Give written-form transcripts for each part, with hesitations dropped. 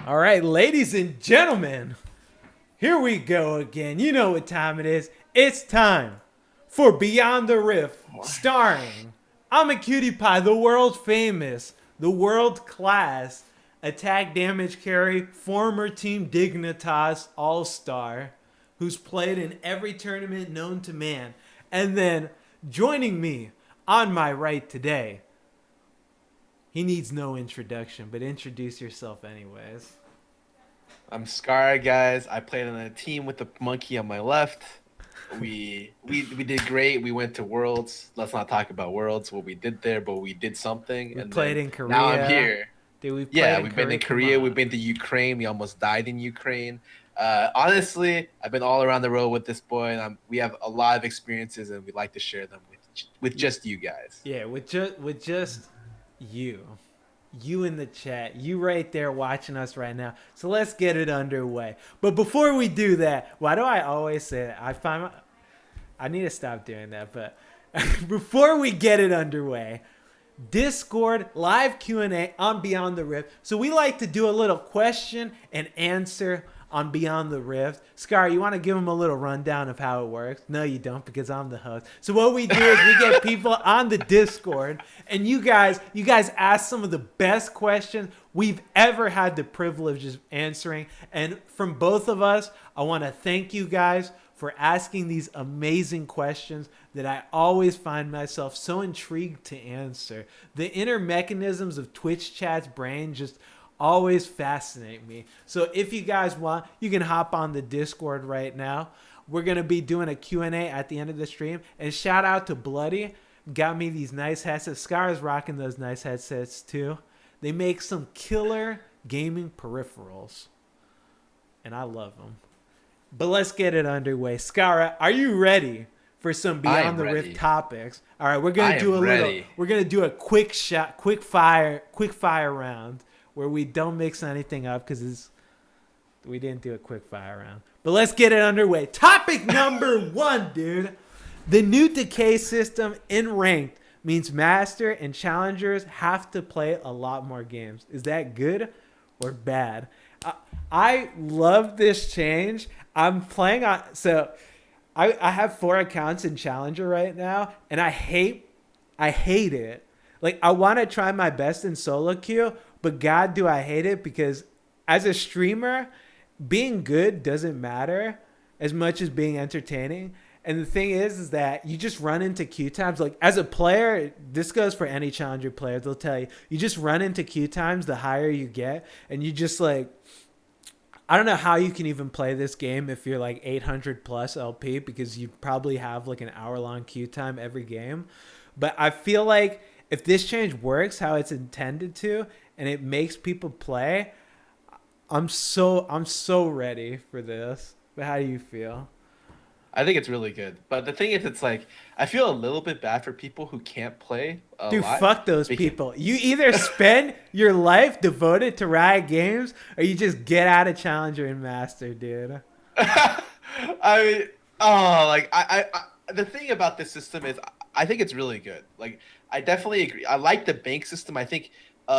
All right, ladies and gentlemen, here we go again. You know what time it is. It's time for Beyond the Rift, starring I'm a Cutie Pie, the world famous, the world class attack damage carry, former Team Dignitas All Star, who's played in every tournament known to man. And then joining me on my right today, he needs no introduction, but introduce yourself anyways. I'm Scarra, guys. I played on a team with the monkey on my left. We did great. We went to Worlds. Let's not talk about Worlds, what we did there, but we did something. We And played then in now I'm Korea. here. Dude, we played Yeah, in we've been Korea. in Come Korea. We've on. been to Ukraine. We almost died in Ukraine. Honestly, I've been all around the world with this boy, and we have a lot of experiences, and we like to share them with just you guys. Yeah, with just you. You in the chat. You right there watching us right now. So let's get it underway. But before we do that, why do I always say that? I need to stop doing that, but before we get it underway, Discord live Q&A on Beyond the Rift. So we like to do a little question and answer on Beyond the Rift. Scar, you want to give them a little rundown of how it works? No, you don't, because I'm the host. So what we do is we get people on the Discord, and you guys ask some of the best questions we've ever had the privilege of answering. And from both of us, I want to thank you guys for asking these amazing questions that I always find myself so intrigued to answer. The inner mechanisms of Twitch chat's brain just always fascinate me. So if you guys want, you can hop on the Discord right now. We're going to be doing a Q&A at the end of the stream. And shout out to Bloody. Got me these nice headsets. Scar's rocking those nice headsets too. They make some killer gaming peripherals. And I love them. But let's get it underway. Scarra, are you ready for some Beyond the Rift topics? All right, we're gonna do a quick fire round where we don't mix anything up because we didn't do a quick fire round. But let's get it underway. Topic number 1, dude. The new Decay system in ranked means master and challengers have to play a lot more games. Is that good or bad? I love this change. I'm playing on, so I have 4 accounts in Challenger right now, and I hate it. Like, I want to try my best in solo queue, but God, do I hate it, because as a streamer, being good doesn't matter as much as being entertaining. And the thing is that you just run into queue times. Like, as a player, this goes for any Challenger player, they'll tell you, you just run into queue times the higher you get, and you just like, I don't know how you can even play this game if you're like 800 plus LP, because you probably have like an hour-long queue time every game. But I feel like if this change works how it's intended to and it makes people play, I'm so ready for this. But how do you feel? I think it's really good. But the thing is, it's like, I feel a little bit bad for people who can't play a Dude, lot. fuck those people. You either spend your life devoted to Riot Games or you just get out of Challenger and Master, dude. I mean, oh, like, the thing about this system is I think it's really good. Like, I definitely agree. I like the bank system. I think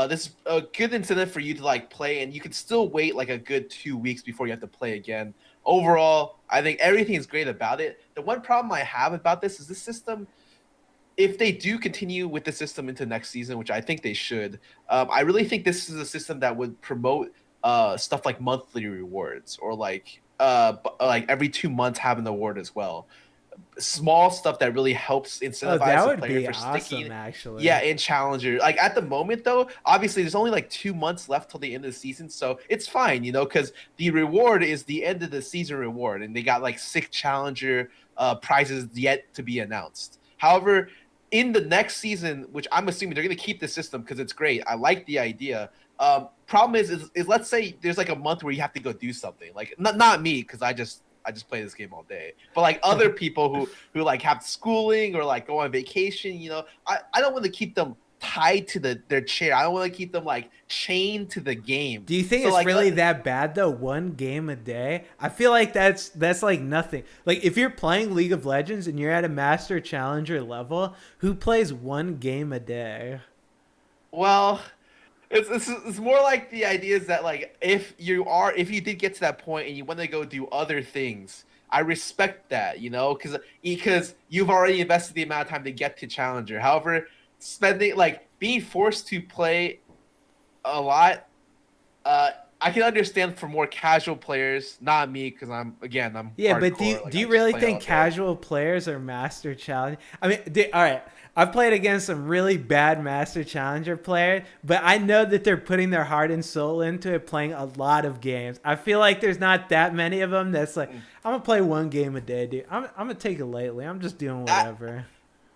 this is a good incentive for you to like play, and you can still wait like a good 2 weeks before you have to play again. Overall, I think everything is great about it. The one problem I have about this is this system, if they do continue with the system into next season, which I think they should, I really think this is a system that would promote stuff like monthly rewards, or like every 2 months have an award as well. Small stuff that really helps incentivize the player for sticking. Actually. Yeah, in Challenger. Like, at the moment, though, obviously there's only like 2 months left till the end of the season, so it's fine, because the reward is the end of the season reward, and they got like 6 Challenger prizes yet to be announced. However, in the next season, which I'm assuming they're going to keep the system because it's great, I like the idea. Problem is let's say there's like a month where you have to go do something. Like, not me, because I just play this game all day. But like other people who like have schooling or like go on vacation, I don't want to keep them tied to their chair. I don't want to keep them like chained to the game. Do you think it's really that bad though? 1 game a day? I feel like that's like nothing. Like, if you're playing League of Legends and you're at a Master Challenger level, who plays 1 game a day? Well, It's more like the idea is that like if you did get to that point and you want to go do other things, I respect that, because you've already invested the amount of time to get to challenger. However, spending like being forced to play a lot, uh, I can understand for more casual players, not me, because I'm Yeah, but hardcore. do Like you I just really play all think day. casual players are master challenge? I mean, all right, I've played against some really bad master challenger players, but I know that they're putting their heart and soul into it, playing a lot of games. I feel like there's not that many of them that's like, I'm gonna play one game a day, dude. I'm gonna take it lightly. I'm just doing I, whatever.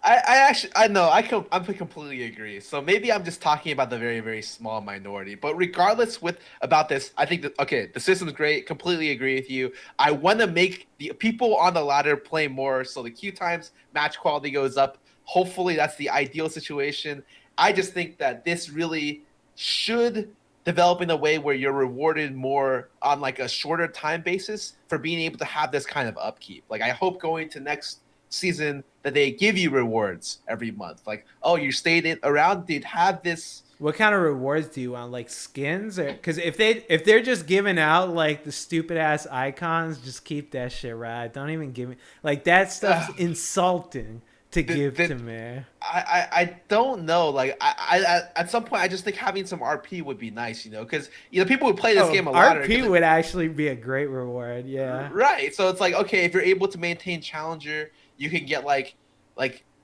I actually I know I completely agree. So maybe I'm just talking about the very very small minority. But regardless with about this, I think that okay, the system's great. Completely agree with you. I want to make the people on the ladder play more, so the queue times, match quality goes up. Hopefully, that's the ideal situation. I just think that this really should develop in a way where you're rewarded more on like a shorter time basis for being able to have this kind of upkeep. Like I hope going to next season that they give you rewards every month. Like, oh, you stayed it around, did have this. What kind of rewards do you want? Like skins, or because if they're just giving out like the stupid ass icons, just keep that shit right. Don't even give me like that stuff's insulting to give to The, me. I don't know. Like at some point I just think having some RP would be nice, because people who play this Oh, game a lot are RP would actually be a great reward. Yeah. right. So it's like okay, if you're able to maintain challenger, you can get like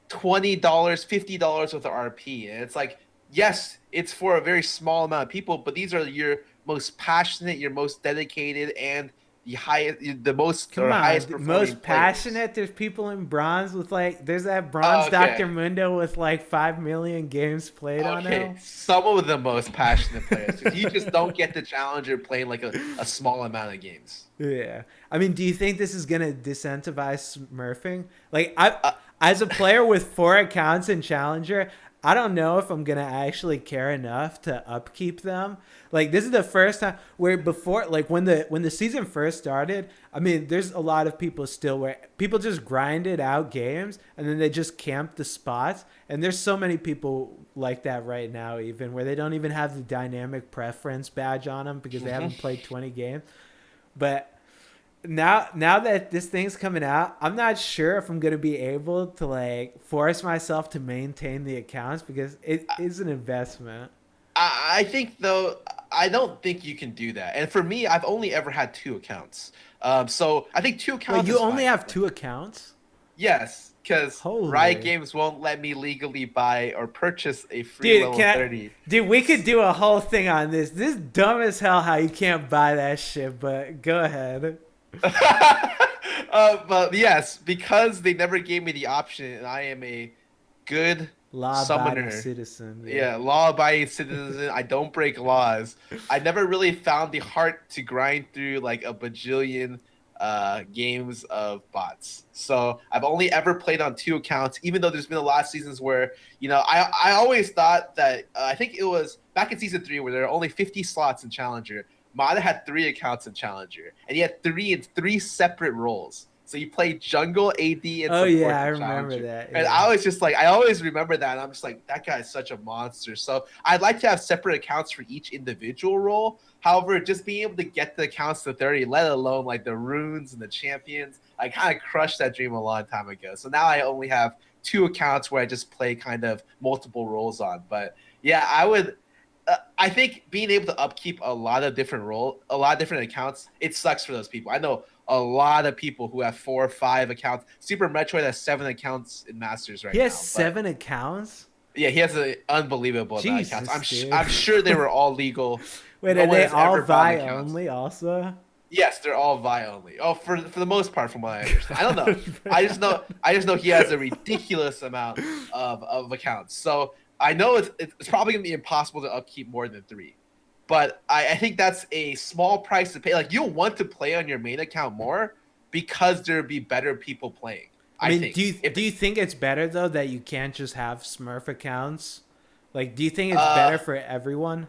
$20, $50 with the RP, and it's like yes, it's for a very small amount of people, but these are your most passionate, your most dedicated, and the most Come or on, highest performing most players. passionate. There's people in bronze with like, there's that bronze Okay. Dr. Mundo with like 5 million games played on Okay, him. some of the most passionate players, because you just don't get the challenger playing like a small amount of games. Yeah. I mean, do you think this is gonna disincentivize smurfing? Like, I, Uh, as a player with 4 accounts in Challenger, I don't know if I'm gonna actually care enough to upkeep them. Like, this is the first time where before, like when the season first started. I mean, there's a lot of people still where people just grinded out games and then they just camped the spots. And there's so many people like that right now, even where they don't even have the dynamic preference badge on them because they haven't played 20 games. But now that this thing's coming out, I'm not sure if I'm gonna be able to like force myself to maintain the accounts because it is an investment. I think though, I don't think you can do that. And for me, I've only ever had 2 accounts. So I think two Wait, accounts you is only fine. have 2 accounts? Yes, because Riot Holy. Games won't let me legally buy or purchase a free Dude, level 30. dude, we could do a whole thing on this. This is dumb as hell how you can't buy that shit, but go ahead. But yes, because they never gave me the option, and I am a good Law-abiding summoner. citizen, yeah. Yeah, law-abiding citizen. I don't break laws. I never really found the heart to grind through like a bajillion games of bots. So I've only ever played on 2 accounts, even though there's been a lot of seasons where I always thought that I think it was back in season 3 where there are only 50 slots in Challenger. Mada had 3 accounts in Challenger, and he had three in 3 separate roles. So you play jungle, AD, and Oh yeah, support I in remember Challenger. that. And Yeah. I was just like, I always remember that. And I'm just like, that guy is such a monster. So I'd like to have separate accounts for each individual role. However, just being able to get the accounts to 30, let alone like the runes and the champions, I kind of crushed that dream a long time ago. So now I only have 2 accounts where I just play kind of multiple roles on. But yeah, I would. I think being able to upkeep a lot of different accounts, it sucks for those people. I know a lot of people who have 4 or 5 accounts. Super Metroid has 7 accounts in Masters He right has now, but 7 accounts? yeah, he has an unbelievable amount of accounts. Jesus, dude. I'm sure they were all legal. Wait, No are one they has all ever bought Vi accounts. only also? Yes, they're all Vi only. Oh, for the most part, from what I understand. I don't know. I just know he has a ridiculous amount of accounts. So I know it's probably gonna be impossible to upkeep more than 3. But I think that's a small price to pay. Like you'll want to play on your main account more because there'll be better people playing. I I mean, think. If do you think it's better though that you can't just have Smurf accounts? Like, do you think it's uh better for everyone?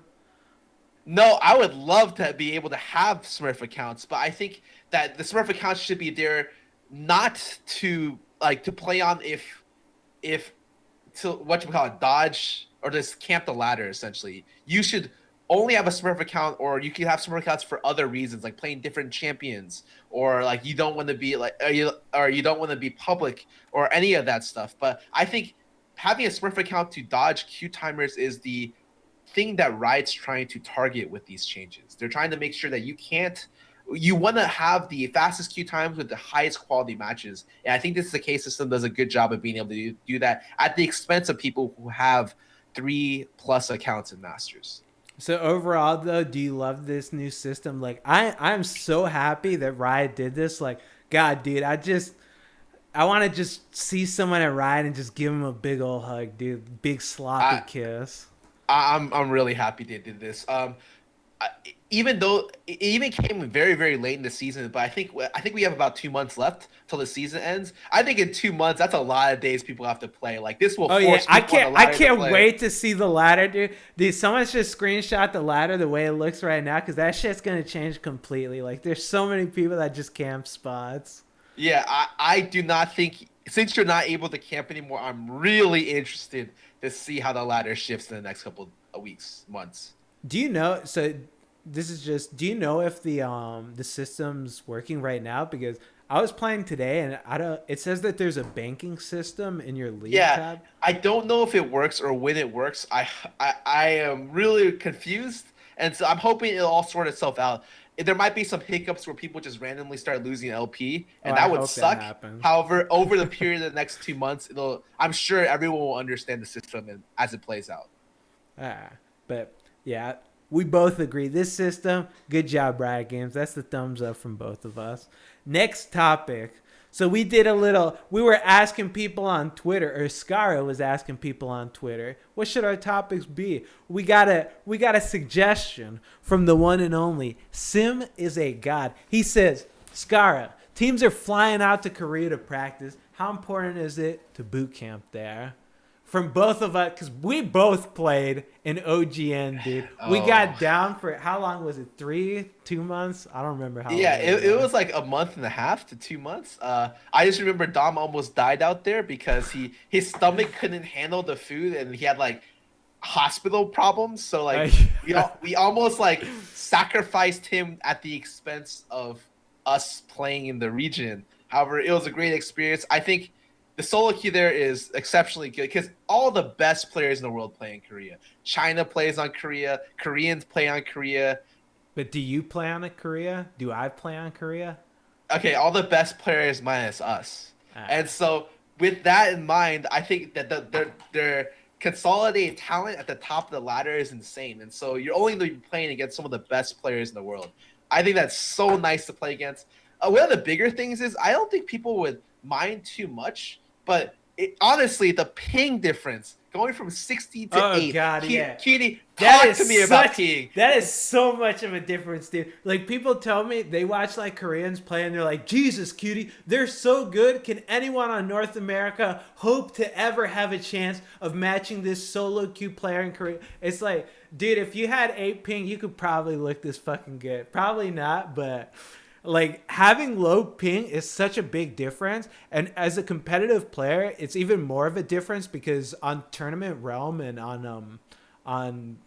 no, I would love to be able to have Smurf accounts, but I think that the Smurf accounts should be there not to like to play on if to what you call it dodge or just camp the ladder essentially, you should only have a Smurf account, or you can have Smurf accounts for other reasons, like playing different champions, or like you don't want to be like, or you don't want to be public, or any of that stuff. But I think having a Smurf account to dodge queue timers is the thing that Riot's trying to target with these changes. They're trying to make sure that you want to have the fastest queue times with the highest quality matches. And I think this Decay system does a good job of being able to do that at the expense of people who have 3+ accounts in Masters. So overall, though, do you love this new system? Like, I'm so happy that Riot did this. Like, God, dude, I want to just see someone at Riot and just give him a big old hug, dude. Big sloppy kiss. I'm really happy they did this. Even though it even came very, very late in the season, but I think we have about 2 months left till the season ends. I think in 2 months, that's a lot of days people have to play. Like, this will force people on the ladder I can't to play. wait to see the ladder, dude. Dude, someone should screenshot the ladder the way it looks right now, because that shit's gonna change completely. Like, there's so many people that just camp spots. Yeah, I do not think, since you're not able to camp anymore, I'm really interested to see how the ladder shifts in the next couple of weeks, months. Do you know? So this is just. Do you know if the system's working right now? Because I was playing today, and I don't. It says that there's a banking system in your league tab. I don't know if it works or when it works. I am really confused, and so I'm hoping it'll all sort itself out. There might be some hiccups where people just randomly start losing LP, and that would suck. However, over the period of the next 2 months, I'm sure everyone will understand the system as it plays out. But yeah, we both agree. This system, good job, Riot Games. That's the thumbs up from both of us. Next topic. So we were asking people on Twitter, or Scarra was asking people on Twitter, what should our topics be? We got a suggestion from the one and only Sim is a God. He says, Scarra, teams are flying out to Korea to practice. How important is it to boot camp there? From both of us, because we both played in OGN, dude. We got down for, how long was it? 2 months? I don't remember how long. Yeah, it was like a month and a half to 2 months. I just remember Dom almost died out there because his stomach couldn't handle the food, and he had like hospital problems. So like we almost like sacrificed him at the expense of us playing in the region. However, it was a great experience. I think the solo queue there is exceptionally good because all the best players in the world play in Korea. China plays on Korea. Koreans play on Korea. But do you play on Korea? Do I play on Korea? Okay, all the best players minus us. And so with that in mind, I think that their consolidated talent at the top of the ladder is insane. And so you're only going to be playing against some of the best players in the world. I think that's so nice to play against. One of the bigger things is I don't think people would mind too much. But honestly, the ping difference going from 60 to 8. God, yeah. Cutie, talk to me about ping. That is so much of a difference, dude. Like, people tell me they watch like Koreans play and they're like, Jesus, Cutie, they're so good. Can anyone on North America hope to ever have a chance of matching this solo queue player in Korea? It's like, dude, if you had 8 ping, you could probably look this fucking good. Probably not, but like, having low ping is such a big difference, and as a competitive player, it's even more of a difference because on Tournament Realm and on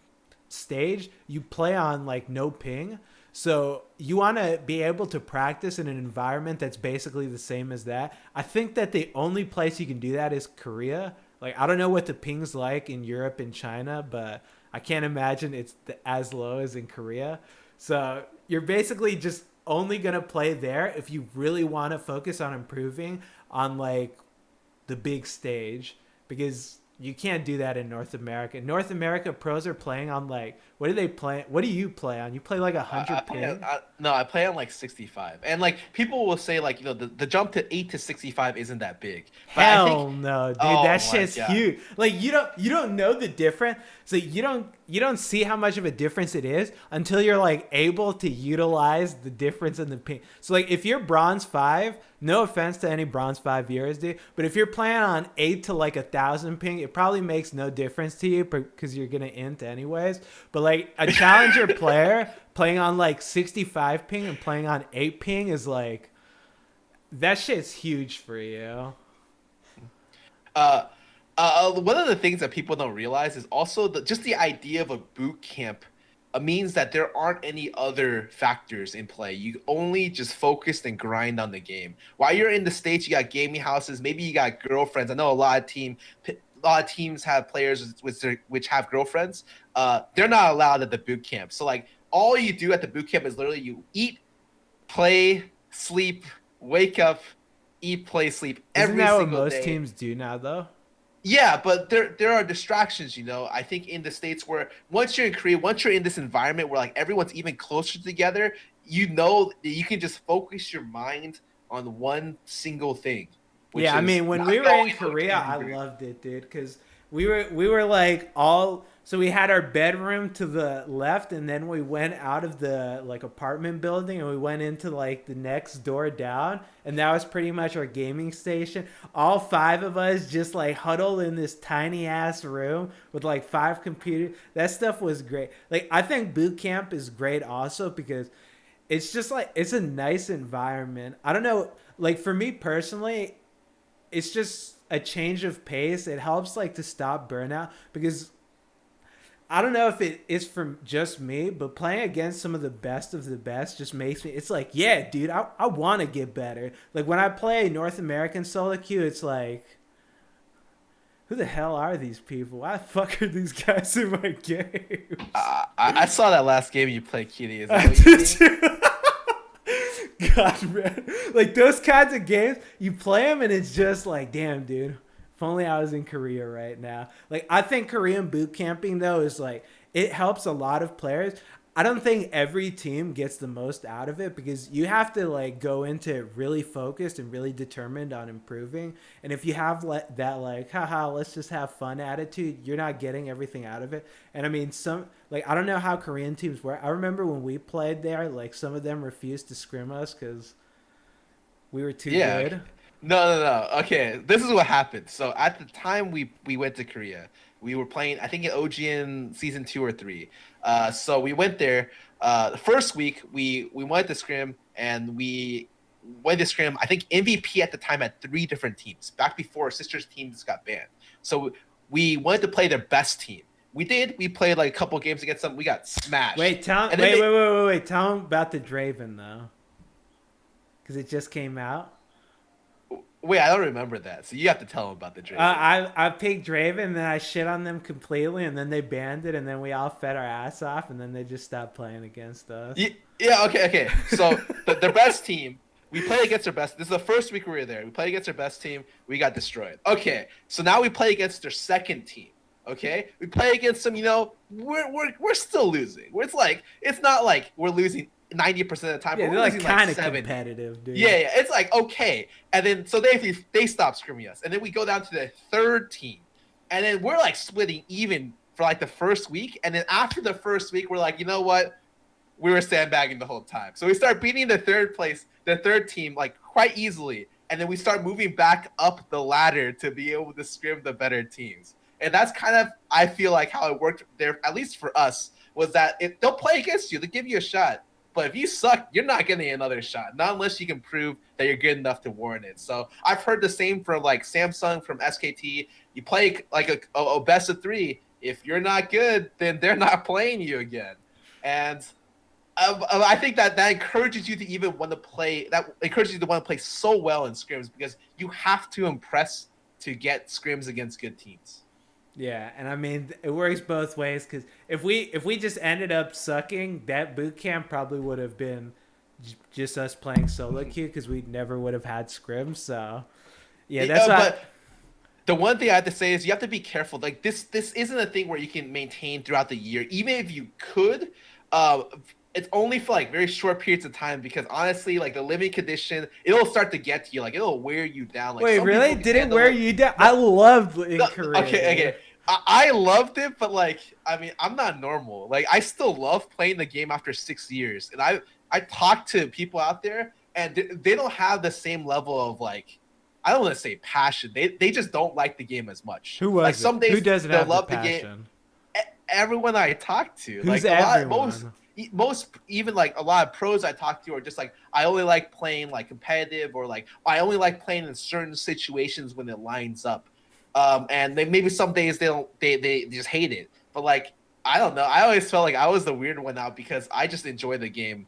stage, you play on like no ping, so you want to be able to practice in an environment that's basically the same as that. I think that the only place you can do that is Korea. Like, I don't know what the ping's like in Europe and China, but I can't imagine it's as low as in Korea. So you're basically just only going to play there if you really want to focus on improving on like the big stage, because you can't do that in North America. In North America, pros are playing on like, what do they play? What do you play on? You play like 100 ping? No, I play on like 65. And like people will say like, the jump to 8 to 65 isn't that big. But Hell no, dude. That shit's huge. Like, you don't know the difference. So you don't see how much of a difference it is until you're like able to utilize the difference in the ping. So like, if you're bronze 5, no offense to any bronze 5 viewers, dude, but if you're playing on 8 to like 1,000 ping, it probably makes no difference to you because you're gonna int anyways. But like a challenger player playing on like 65 ping and playing on 8 ping is like, that shit's huge for you. One of the things that people don't realize is also just the idea of a boot camp means that there aren't any other factors in play. You only just focus and grind on the game. While you're in the States, you got gaming houses. Maybe you got girlfriends. I know a lot of teams have players which have girlfriends. They're not allowed at the boot camp. So like all you do at the boot camp is literally you eat, play, sleep, wake up, eat, play, sleep Isn't every that what single most day. teams do now, though? Yeah, but there are distractions, you know. I think in the States where once you're in Korea, once you're in this environment where like everyone's even closer together, you know that you can just focus your mind on one single thing, which Yeah, I is mean, when not we were in going to a Korea, I game. loved it, dude, because we were like all so we had our bedroom to the left, and then we went out of the like apartment building, and we went into like the next door down, and that was pretty much our gaming station. All five of us just like huddled in this tiny ass room with like five computers. That stuff was great. Like I think boot camp is great also because it's just like it's a nice environment. I don't know, like for me personally, it's just a change of pace. It helps like to stop burnout because I don't know if it is from just me, but playing against some of the best just makes me it's like, yeah, dude, I want to get better. Like when I play North American solo queue, it's like who the hell are these people? Why the fuck are these guys in my games? I saw that last game you played, Kitty. Is that I what you did mean? too. God, man. Like those kinds of games, you play them and it's just like, damn, dude. If only I was in Korea right now. Like, I think Korean boot camping, though, is like, it helps a lot of players. I don't think every team gets the most out of it because you have to, like, go into it really focused and really determined on improving. And if you have that, like, haha, let's just have fun attitude, you're not getting everything out of it. And I mean, like, I don't know how Korean teams work. I remember when we played there, like, some of them refused to scrim us because we were too Yeah. good. No. Okay, this is what happened. So at the time we went to Korea, we were playing. I think in OGN season 2 or 3. So we went there. The first week we went to scrim and we went to scrim. I think MVP at the time had 3 different teams. Back before sisters teams got banned. So we wanted to play their best team. We did. We played like a couple games against them. We got smashed. Wait, tell him about the Draven though, because it just came out. Wait, I don't remember that. So you have to tell them about the Drake. I picked Draven, and then I shit on them completely, and then they banned it, and then we all fed our ass off, and then they just stopped playing against us. Yeah, okay. So their best team, we played against their best. This is the first week we were there. We played against their best team. We got destroyed. Okay, so now we play against their second team. Okay, we play against them. You know, we're still losing. It's not like we're losing 90% of the time. Yeah, but they're we're like losing kind of 70. competitive, dude. Yeah, it's like okay, and then so they stop scrimming us, and then we go down to the third team, and then we're like splitting even for like the first week, and then after the first week, we're like, you know what, we were sandbagging the whole time, so we start beating the third team like quite easily, and then we start moving back up the ladder to be able to scrim the better teams, and that's kind of I feel like how it worked there, at least for us, was that if they'll play against you, they'll give you a shot. But if you suck, you're not getting another shot. Not unless you can prove that you're good enough to warrant it. So I've heard the same from like Samsung, from SKT. You play like a best of 3. If you're not good, then they're not playing you again. And I think that encourages you to even want to play. That encourages you to want to play so well in scrims because you have to impress to get scrims against good teams. Yeah, and I mean it works both ways because if we just ended up sucking, that boot camp probably would have been just us playing solo queue because we never would have had scrims. So yeah, that's but the one thing I have to say is you have to be careful. Like this isn't a thing where you can maintain throughout the year. Even if you could, it's only for like very short periods of time because honestly, like the living condition, it'll start to get to you. Like it'll wear you down. Like wait, really? Did it wear you down? I loved in Korea. Okay. I loved it, but like, I mean, I'm not normal. Like, I still love playing the game after 6 years, and I talk to people out there, and they don't have the same level of like, I don't want to say passion. They just don't like the game as much. Who was like it? some days Who doesn't they'll have love the the passion? game. Everyone I talk to, Who's like everyone? most even like a lot of pros I talk to are just like I only like playing like competitive or like I only like playing in certain situations when it lines up. And maybe some days they just hate it. But like I don't know. I always felt like I was the weird one out because I just enjoy the game,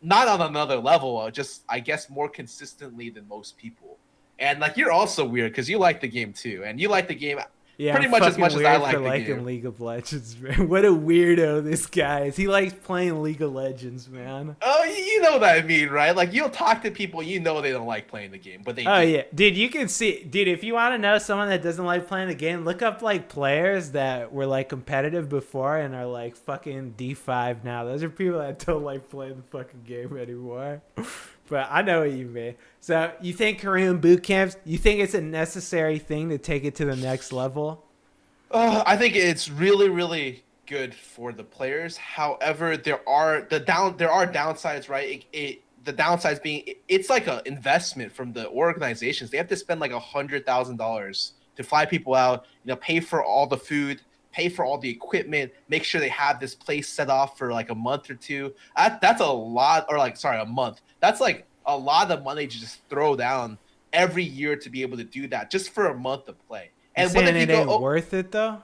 not on another level, just I guess more consistently than most people. And like you're also weird because you like the game too, and you like the game Yeah, pretty I'm much as fucking much as I weird for like the liking game. League of Legends, man. What a weirdo this guy is. He likes playing League of Legends, man. Oh, you know what I mean, right? Like you'll talk to people you know they don't like playing the game, but they Oh do. yeah, dude, you can see, dude. If you want to know someone that doesn't like playing the game, look up like players that were like competitive before and are like fucking D5 now. Those are people that don't like playing the fucking game anymore. But I know what you mean. So you think Korean boot camps? You think it's a necessary thing to take it to the next level? I think it's really, really good for the players. However, there are downsides, right? The downsides being it's like an investment from the organizations. They have to spend like $100,000 to fly people out, pay for all the food, pay for all the equipment, make sure they have this place set off for like a month or two. That's a lot, or like sorry, a month. That's like a lot of money to just throw down every year to be able to do that just for a month of play. You And what saying if you it go? ain't worth it though?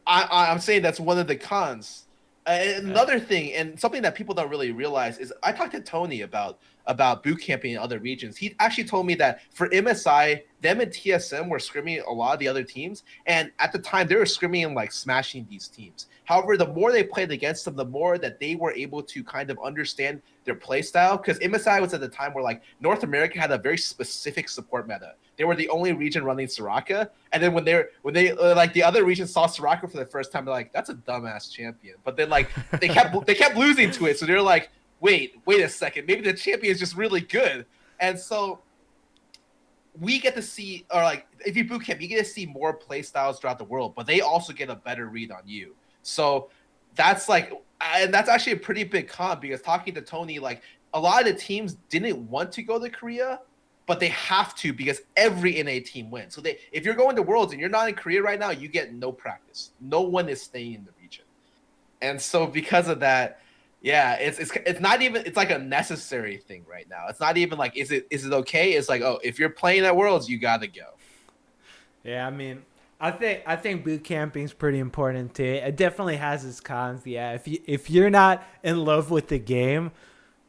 I'm saying that's one of the cons. Another thing, and something that people don't really realize, is I talked to Tony about boot camping in other regions. He actually told me that for MSI, them and TSM were scrimming a lot of the other teams, and at the time they were scrimming and like smashing these teams. However, the more they played against them, the more that they were able to kind of understand their play style. Because MSI was at the time where like North America had a very specific support meta. They were the only region running Soraka, and then when they like the other region saw Soraka for the first time, they're like, "That's a dumbass champion." But then like they kept losing to it, so they're like, "Wait a second, maybe the champion is just really good." And so we get to see, or like if you boot camp, you get to see more play styles throughout the world, but they also get a better read on you. So that's like, and that's actually a pretty big con because talking to Tony, like a lot of the teams didn't want to go to Korea, but they have to because every NA team wins. So if you're going to Worlds and you're not in Korea right now, you get no practice. No one is staying in the region. And so because of that, yeah, it's not even, it's like a necessary thing right now. It's not even like, is it okay? It's like, oh, if you're playing at Worlds, you gotta go. Yeah, I mean, I think boot camping's pretty important too. It definitely has its cons. Yeah, if you're not in love with the game,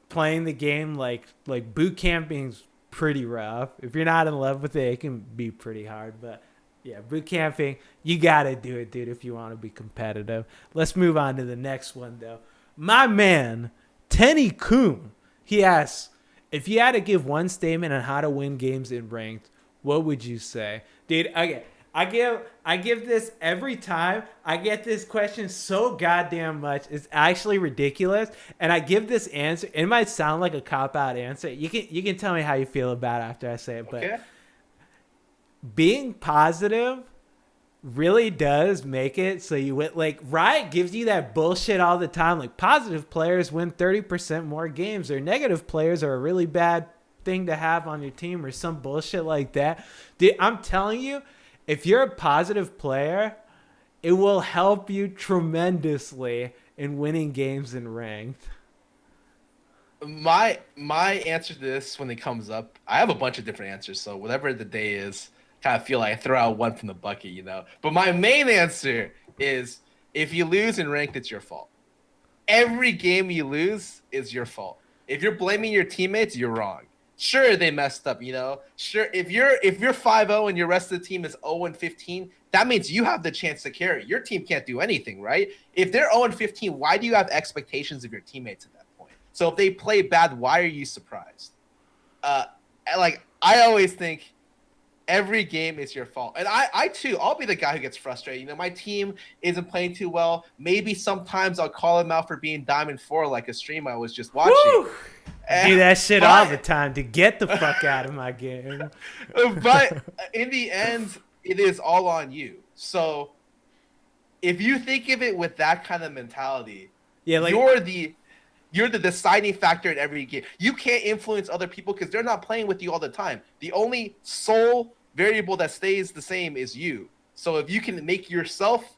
playing the game like boot camping's pretty rough. If you're not in love with it, it can be pretty hard. But yeah, boot camping, you gotta do it, dude, if you want to be competitive. Let's move on to the next one though. My man, Tenny Kuhn, he asks, if you had to give one statement on how to win games in ranked, what would you say? Dude, okay, I give this every time. I get this question so goddamn much. It's actually ridiculous. And I give this answer. It might sound like a cop-out answer. You can tell me how you feel about it after I say it. But Okay. being positive really does make it so you win. Like Riot gives you that bullshit all the time. Like positive players win 30% more games, or negative players are a really bad thing to have on your team, or some bullshit like that. Dude, I'm telling you, if you're a positive player, it will help you tremendously in winning games in ranked. My answer to this when it comes up, I have a bunch of different answers. So whatever the day is, kind of feel like I throw out one from the bucket. But my main answer is if you lose in ranked, it's your fault. Every game you lose is your fault. If you're blaming your teammates, you're wrong. Sure, they messed up, Sure, if you're 5-0 and your rest of the team is 0-15, that means you have the chance to carry. Your team can't do anything, right? If they're 0-15, why do you have expectations of your teammates at that point? So if they play bad, why are you surprised? Like I always think every game is your fault. And I too, I'll be the guy who gets frustrated. My team isn't playing too well. Maybe sometimes I'll call him out for being Diamond 4 like a stream I was just watching. Woo! Do that shit all the time to get the fuck out of my game. But in the end, it is all on you. So if you think of it with that kind of mentality, yeah, like you're the deciding factor in every game. You can't influence other people because they're not playing with you all the time. The only sole variable that stays the same is you. So if you can make yourself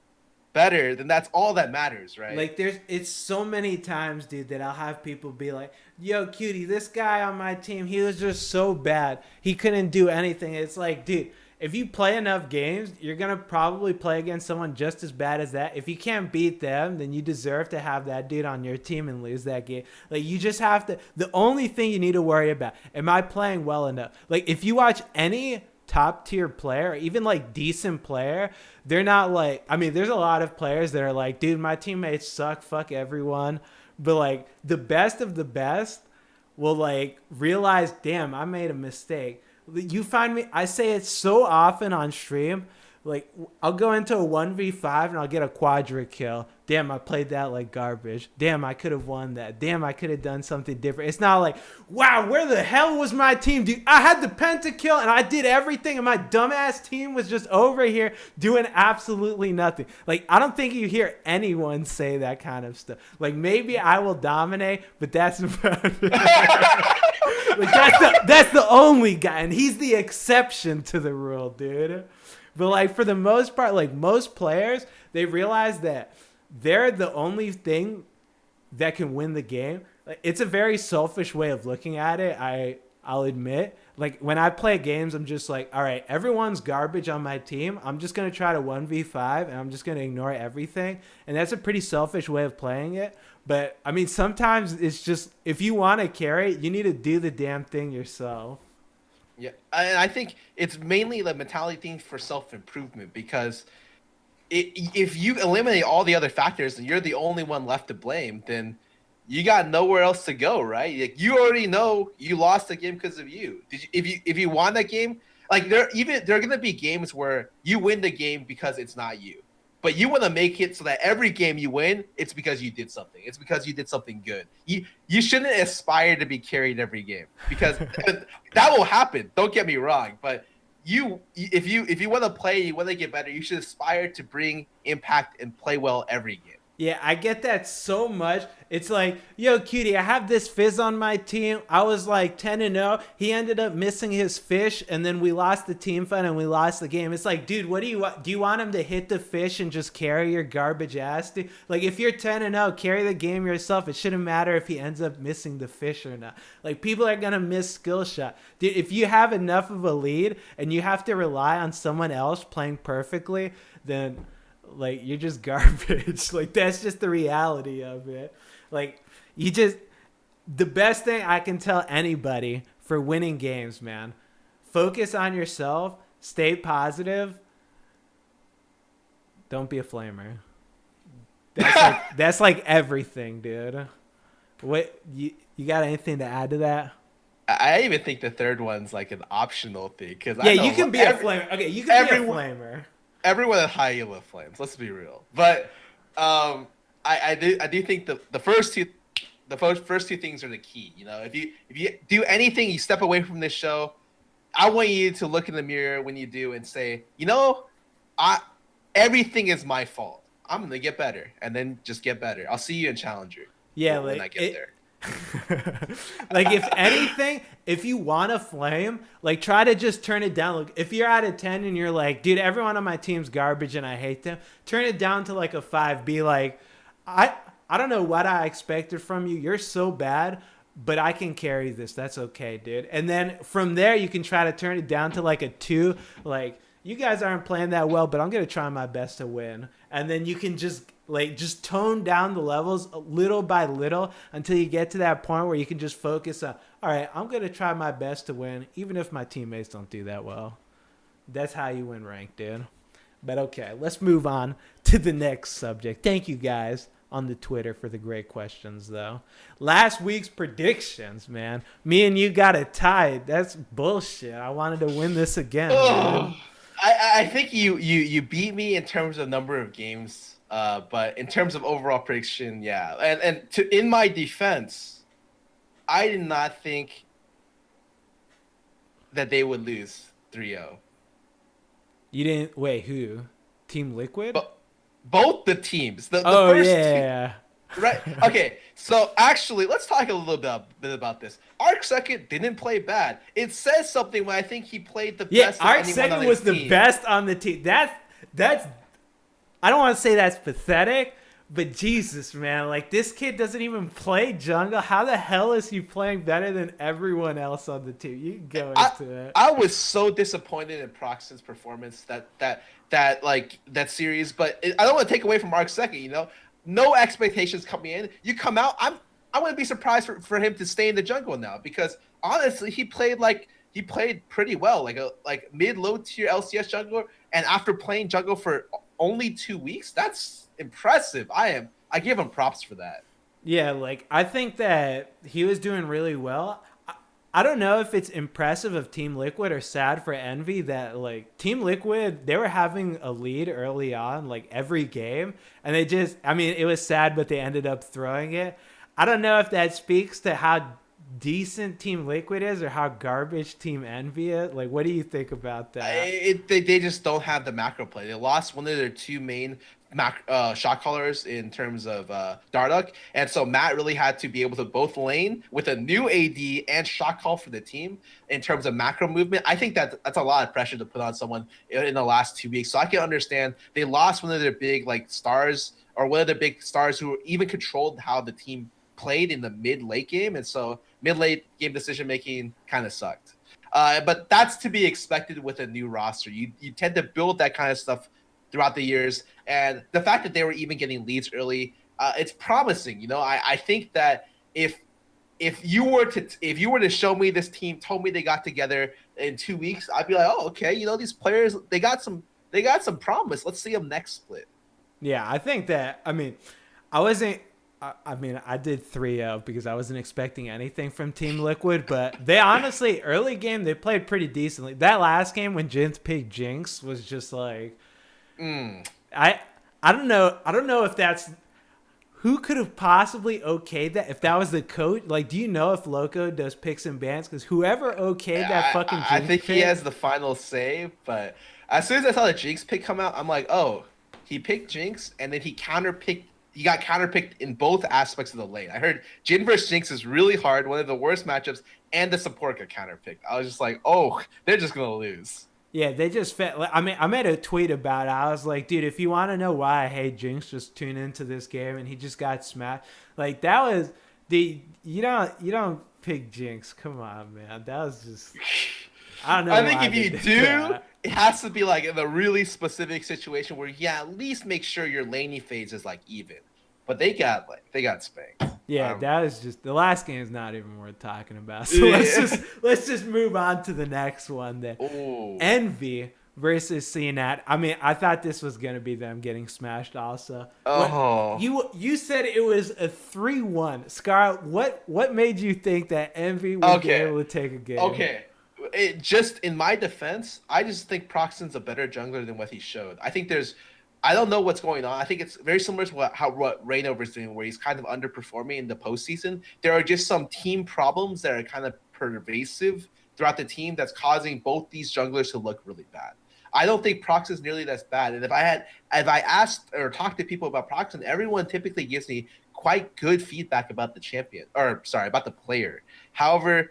better, then that's all that matters, right? Like it's so many times, dude, that I'll have people be like, yo, cutie, this guy on my team, he was just so bad. He couldn't do anything. It's like, dude, if you play enough games, you're gonna probably play against someone just as bad as that. If you can't beat them, then you deserve to have that dude on your team and lose that game. Like, you just have to. The only thing you need to worry about: am I playing well enough? Like, if you watch any top tier player, or even like decent player, they're not like. I mean, there's a lot of players that are like, dude, my teammates suck. Fuck everyone. But like the best of the best will like realize, damn, I made a mistake. You find me, I say it so often on stream. Like, I'll go into a 1v5 and I'll get a quadra kill. Damn, I played that like garbage. Damn, I could have won that. Damn, I could have done something different. It's not like, wow, where the hell was my team, dude? I had the pentakill and I did everything and my dumbass team was just over here doing absolutely nothing. Like, I don't think you hear anyone say that kind of stuff. Like, maybe I will dominate, but that's about it. Like, that's the only guy, and he's the exception to the rule, dude. But like, for the most part, like most players, they realize that they're the only thing that can win the game. Like, it's a very selfish way of looking at it. I'll admit. Like, when I play games, I'm just like, all right, everyone's garbage on my team. I'm just gonna try to 1v5, and I'm just gonna ignore everything. And that's a pretty selfish way of playing it. But I mean, sometimes it's just, if you want to carry, you need to do the damn thing yourself. Yeah, and I think it's mainly the mentality thing for self-improvement, because if you eliminate all the other factors and you're the only one left to blame, then you got nowhere else to go, right? Like, you already know you lost the game because of you. If you won that game, like, there are gonna be games where you win the game because it's not you. But you want to make it so that every game you win, it's because you did something. It's because you did something good. You shouldn't aspire to be carried every game, because that will happen. Don't get me wrong, but if you want to play, you want to get better, you should aspire to bring impact and play well every game. Yeah, I get that so much. It's like, yo, cutie, I have this Fizz on my team. I was like 10-0. He ended up missing his fish, and then we lost the team fight and we lost the game. It's like, dude, what do you want? Do you want him to hit the fish and just carry your garbage ass, dude? Like, if you're 10-0, carry the game yourself. It shouldn't matter if he ends up missing the fish or not. Like, people are gonna miss skill shot. Dude, if you have enough of a lead and you have to rely on someone else playing perfectly, then like, you're just garbage. Like, that's just the reality of it. Like, the best thing I can tell anybody for winning games, man, focus on yourself, stay positive, don't be a flamer. That's like everything, dude. What, you got anything to add to that? I even think the third one's like an optional thing, because yeah, you can be a flamer. Okay, you can be a flamer. Everyone at high elo flames. Let's be real. But I do think the first two things are the key. You know, if you do anything, you step away from this show, I want you to look in the mirror when you do and say, you know, everything is my fault. I'm gonna get better, and then just get better. I'll see you in Challenger. Yeah, when I get there. Like, if anything, if you want to flame, like, try to just turn it down. Like, if you're at a 10 and you're like, dude, everyone on my team's garbage and I hate them, turn it down to like a 5. Be like, I don't know what I expected from you. You're so bad, but I can carry this. That's okay, dude. And then from there, you can try to turn it down to like a 2. Like, you guys aren't playing that well, but I'm gonna try my best to win. And then you can just tone down the levels little by little until you get to that point where you can just focus on, all right, I'm going to try my best to win, even if my teammates don't do that well. That's how you win rank, dude. But okay, let's move on to the next subject. Thank you guys on the Twitter for the great questions, though. Last week's predictions, man. Me and you got it tied. That's bullshit. I wanted to win this again, man. I think you beat me in terms of number of games. But in terms of overall prediction, yeah. And in my defense, I did not think that they would lose 3-0. You didn't? Wait, who? Team Liquid? Both the teams. The oh, first yeah. Team, right. Okay, so actually, let's talk a little bit about this. Arc Second didn't play bad. It says something when I think he played the best. Yeah, Arc Second was the best on the team. That's I don't want to say that's pathetic, But Jesus, man, like this kid doesn't even play jungle. How the hell is he playing better than everyone else on the team? You can go I into it. I was so disappointed in Proxton's performance that series, but I don't want to take away from Mark second. No expectations coming in. You come out, I wouldn't be surprised for him to stay in the jungle now because honestly, he played pretty well, like mid low tier LCS jungler, and after playing jungle for only 2 weeks, that's impressive. I give him props for that. Yeah, like I think that he was doing really well. I don't know if it's impressive of Team Liquid or sad for Envy that like Team Liquid they were having a lead early on like every game and they just I mean it was sad but they ended up throwing it. I don't know if that speaks to how decent Team Liquid is or how garbage Team Envy is. Like what do you think about that? They just don't have the macro play. They lost one of their two main shot callers in terms of Darduck, and so Matt really had to be able to both lane with a new AD and shot call for the team in terms of macro movement. I think that's a lot of pressure to put on someone in the last 2 weeks. So I can understand they lost one of their big like stars or one of their big stars who even controlled how the team played in the mid late game, and so mid late game decision making kind of sucked. But that's to be expected with a new roster. You tend to build that kind of stuff throughout the years, and the fact that they were even getting leads early, it's promising. I think that if you were to show me this team, told me they got together in 2 weeks, I'd be like, oh, okay, these players they got some promise. Let's see them next split. Yeah, I think that I wasn't I did 3-0 because I wasn't expecting anything from Team Liquid, but they honestly, early game, they played pretty decently. That last game when Jinx picked Jinx was just like, I don't know. I don't know if that's, who could have possibly okayed that if that was the coach? Like, do you know if Loco does picks and bans? Because whoever okayed that fucking Jinx I think pick, he has the final say, but as soon as I saw the Jinx pick come out, I'm like, oh, he picked Jinx, and then he got counterpicked in both aspects of the lane. I heard Jin versus Jinx is really hard, one of the worst matchups, and the support got counterpicked. I was just like, oh, they're just going to lose. yeah, they just felt. I made a tweet about it. I was like, dude, if you want to know why I hate Jinx, just tune into this game. And he just got smashed. Like that was you don't pick Jinx. Come on, man. That was just. I don't know. I think if you do, it has to be like in a really specific situation where at least make sure your laney phase is like even. But they got spanked. Yeah, that was just the last game is not even worth talking about. So let's just move on to the next one then. Ooh. Envy versus CNAT. I thought this was gonna be them getting smashed also. Oh. You said it was a 3-1. Scarra, what made you think that Envy would be able to take a game? Okay. Just in my defense, I just think Proxton's a better jungler than what he showed. I don't know what's going on. I think it's very similar to what Reignover's doing, where he's kind of underperforming in the postseason. There are just some team problems that are kind of pervasive throughout the team that's causing both these junglers to look really bad. I don't think Prox is nearly that bad. And if I asked or talked to people about Proxton, everyone typically gives me quite good feedback about about the player. However,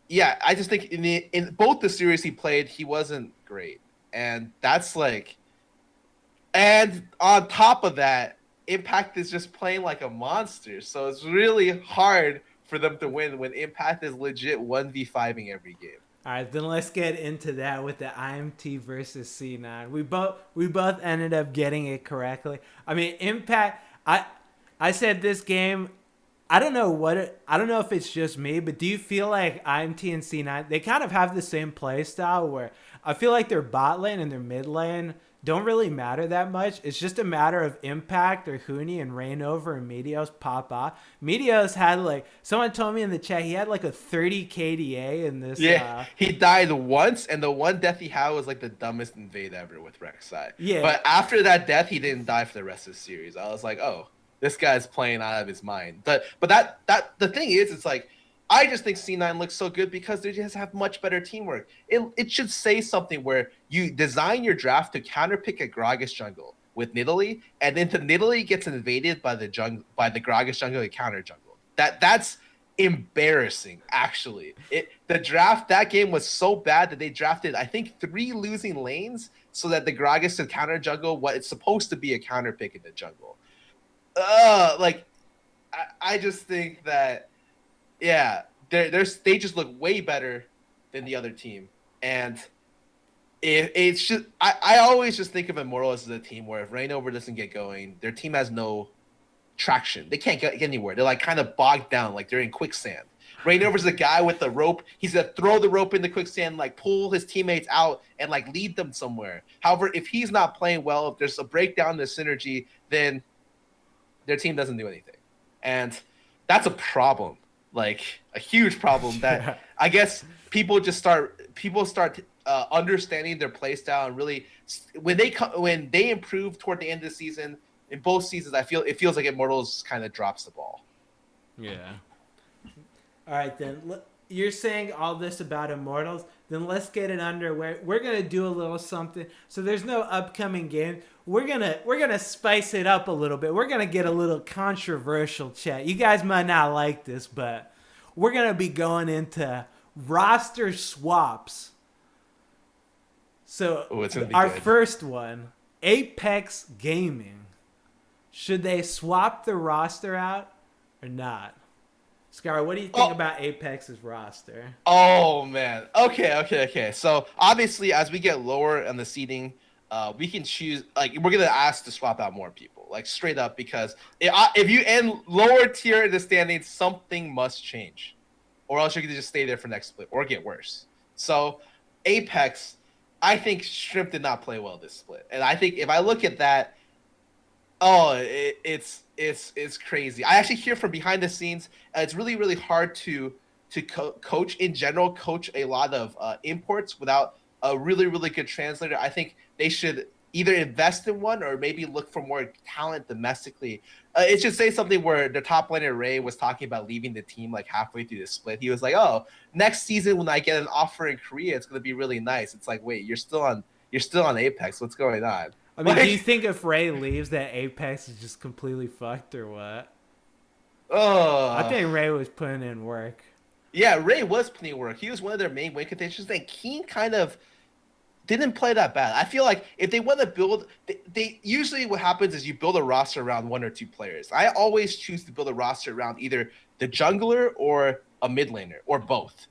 yeah, I just think in both the series he played, he wasn't great. And that's like, and on top of that, Impact is just playing like a monster. So it's really hard for them to win when Impact is legit 1v5ing every game. All right, then let's get into that with the IMT versus C9. We both ended up getting it correctly. Impact. I said this game. I don't know if it's just me, but do you feel like IMT and C9 they kind of have the same play style where I feel like their bot lane and their mid lane don't really matter that much. It's just a matter of Impact or Huni and Reignover and Meteos pop off. Meteos had someone told me in the chat he had like a 30 KDA in this. Yeah, he died once, and the one death he had was like the dumbest invade ever with Rek'Sai. Yeah, but after that death, he didn't die for the rest of the series. I was like, oh, this guy's playing out of his mind. But that the thing is, it's like I just think C9 looks so good because they just have much better teamwork. It should say something where you design your draft to counterpick a Gragas jungle with Nidalee, and then the Nidalee gets invaded by the Gragas jungle and counter jungle. That's embarrassing, actually. The draft that game was so bad that they drafted, I think, 3 losing lanes so that the Gragas could counter jungle what it's supposed to be a counter pick in the jungle. like I just think that yeah, they just look way better than the other team, and it's just I always just think of Immortals as a team where if Reignover doesn't get going, their team has no traction. They can't get anywhere. They're like kind of bogged down, like they're in quicksand. Reignover's the guy with the rope. He's gonna throw the rope in the quicksand, like pull his teammates out and like lead them somewhere. However, if he's not playing well, if there's a breakdown in the synergy, then their team doesn't do anything. And that's a problem. Like a huge problem that I guess people start understanding their play style and really when they improve toward the end of the season in both seasons, it feels like Immortals kind of drops the ball. Yeah. All right, then. You're saying all this about Immortals. Then let's get it underway. We're gonna do a little something. So there's no upcoming game. We're gonna spice it up a little bit. We're gonna get a little controversial chat. You guys might not like this, but we're gonna be going into roster swaps. So our first one, Apex Gaming. Should they swap the roster out or not? Scarra, what do you think about Apex's roster? Oh, man. Okay. So, obviously, as we get lower on the seeding, we can choose, like, we're going to ask to swap out more people, like, straight up, because if you end lower tier in the standings, something must change. Or else you're going to just stay there for next split or get worse. So, Apex, I think Shrimp did not play well this split. And I think if I look at that, it's crazy. I actually hear from behind the scenes, it's really, really hard to coach in general, coach a lot of imports without a really, really good translator. I think they should either invest in one or maybe look for more talent domestically. It should say something where the top laner Ray was talking about leaving the team like halfway through the split. He was like, "Oh, next season when I get an offer in Korea, it's going to be really nice." It's like, wait, you're still on Apex. What's going on? I mean, do you think if Ray leaves that Apex is just completely fucked or what? I think Ray was putting in work. Yeah, Ray was putting in work. He was one of their main win contentions, and Keen kind of didn't play that bad. I feel like if they want to build, they usually what happens is you build a roster around one or two players. I always choose to build a roster around either the jungler or a mid laner or both.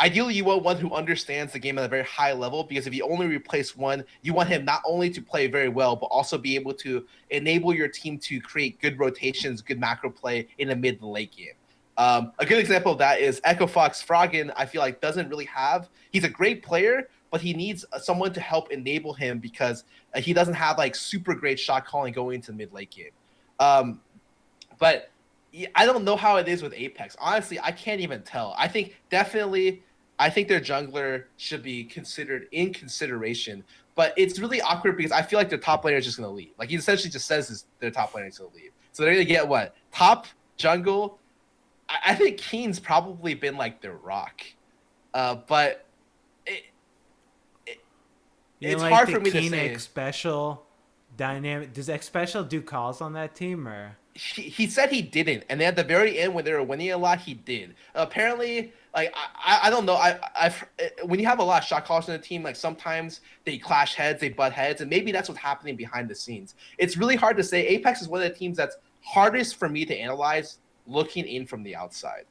Ideally, you want one who understands the game at a very high level, because if you only replace one, you want him not only to play very well, but also be able to enable your team to create good rotations, good macro play in the mid and late game. A good example of that is Echo Fox Froggen. I feel like doesn't really have. He's a great player, but he needs someone to help enable him because he doesn't have like super great shot calling going into the mid late game. But I don't know how it is with Apex. Honestly, I can't even tell. I think their jungler should be considered in consideration, but it's really awkward because I feel like their top laner is just going to leave. Like he essentially just says their top laner is going to leave. So they're going to get what? Top jungle. I think Keen's probably been like their rock. But it's like hard for me to Keen say. X Special dynamic. Does X Special do calls on that team or? He said he didn't, and then at the very end when they were winning a lot, he did. Apparently, like I don't know. I've when you have a lot of shot callers in the team, like sometimes they clash heads, they butt heads, and maybe that's what's happening behind the scenes. It's really hard to say. Apex is one of the teams that's hardest for me to analyze looking in from the outside,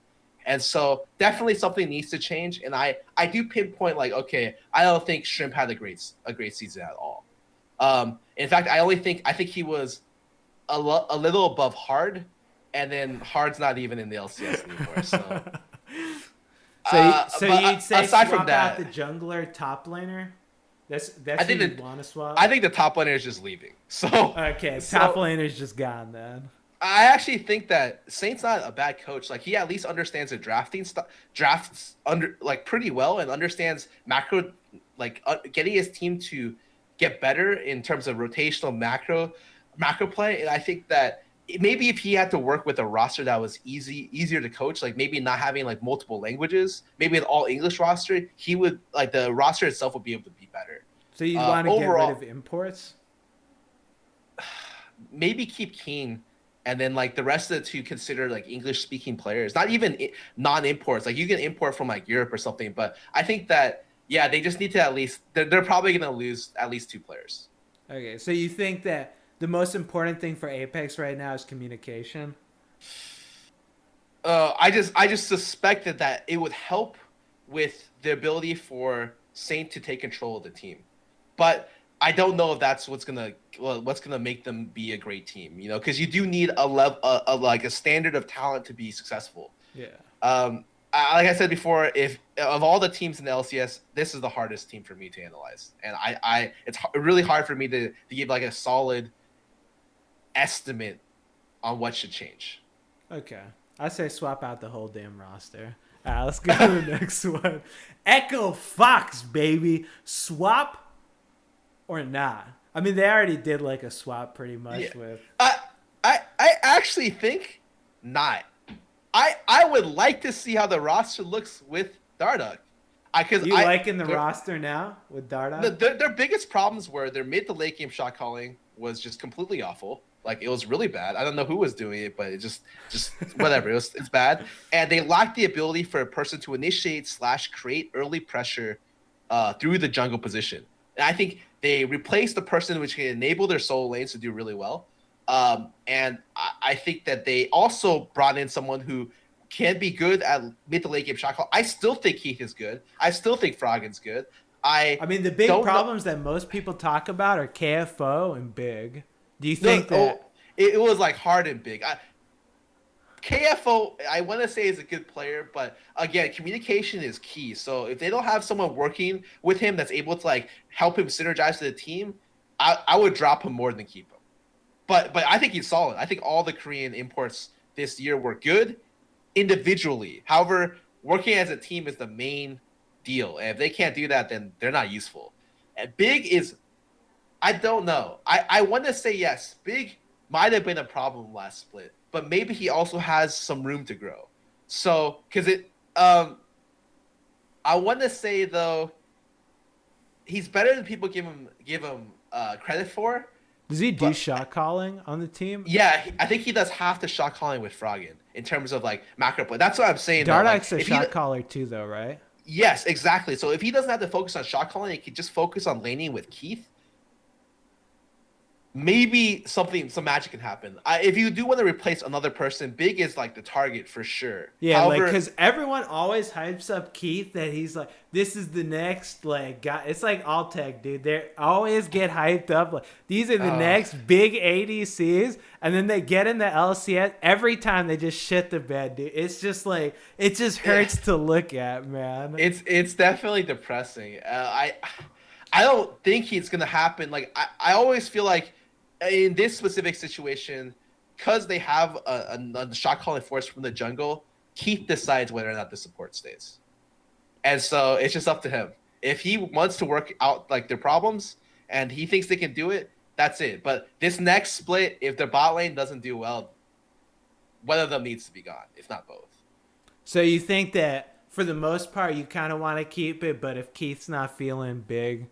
and so definitely something needs to change. And I do pinpoint like, okay, I don't think Shrimp had a great season at all. In fact, I think he was a little above Hard, and then Hard's not even in the LCS anymore. So you'd say aside swap from that, out the jungler top laner? That's who you want to swap? I think the top laner is just leaving. So okay, top laner's just gone then. I actually think that Saint's not a bad coach. Like he at least understands the drafts under like pretty well, and understands macro, like getting his team to get better in terms of rotational macro play. And I think that maybe if he had to work with a roster that was easier to coach, like maybe not having like multiple languages, maybe an all English roster, he would like the roster itself would be able to be better. So you want to get rid of imports? Maybe keep Keen, and then like the rest of the two consider like English speaking players, not even non-imports. Like you can import from like Europe or something, but I think that they just need to at least they're probably going to lose at least two players. Okay, so you think that The most important thing for Apex right now is communication. I just suspected that it would help with the ability for Saint to take control of the team, but I don't know if that's what's gonna make them be a great team. You know, because you do need a level, like a standard of talent to be successful. Yeah. Like I said before, if of all the teams in the LCS, this is the hardest team for me to analyze, and it's really hard for me to give like a solid estimate on what should change. Okay. I say swap out the whole damn roster. All right, let's go to the next one. Echo Fox, baby. Swap or not? I mean, they already did like a swap pretty much Yeah. with. I actually think not. I would like to see how the roster looks with Darduck. You liking the roster now with Darduck? Their biggest problems were their mid to late game shot calling was just completely awful. Like it was really bad. I don't know who was doing it, but it just whatever. It's bad. And they lacked the ability for a person to initiate / create early pressure through the jungle position. And I think they replaced the person which can enable their solo lanes to do really well. And I think that they also brought in someone who can be good at mid to late game shot call. I still think Keith is good. I still think Froggen's good. I mean, the big problems that most people talk about are KFO and Big. Do you think it was like hard and big? KFO, I want to say is a good player, but again, communication is key. So if they don't have someone working with him that's able to like help him synergize to the team, I would drop him more than keep him. But I think he's solid. I think all the Korean imports this year were good individually. However, working as a team is the main deal. And if they can't do that, then they're not useful. And Big is, I don't know. I want to say yes. Big might have been a problem last split, but maybe he also has some room to grow. So, because I want to say though, he's better than people give him credit for. Does he do shot calling on the team? Yeah, I think he does half the shot calling with Froggen in terms of like macro play. That's what I'm saying. Darduck's a shot caller too, though, right? Yes, exactly. So if he doesn't have to focus on shot calling, he could just focus on laning with Keith. Maybe some magic can happen. If you do want to replace another person, Big is like the target for sure. Yeah, however, like because everyone always hypes up Keith that he's like, this is the next like guy. It's like Altec, dude. They always get hyped up like these are the next big ADCs, and then they get in the LCS. Every time they just shit the bed, dude. It's just like it just hurts to look at, man. It's definitely depressing. I don't think it's gonna happen. Like I always feel like. In this specific situation, because they have a shot calling force from the jungle, Keith decides whether or not the support stays. And so it's just up to him. If he wants to work out like their problems and he thinks they can do it, that's it. But this next split, if their bot lane doesn't do well, one of them needs to be gone, if not both. So you think that for the most part, you kind of want to keep it, but if Keith's not feeling big,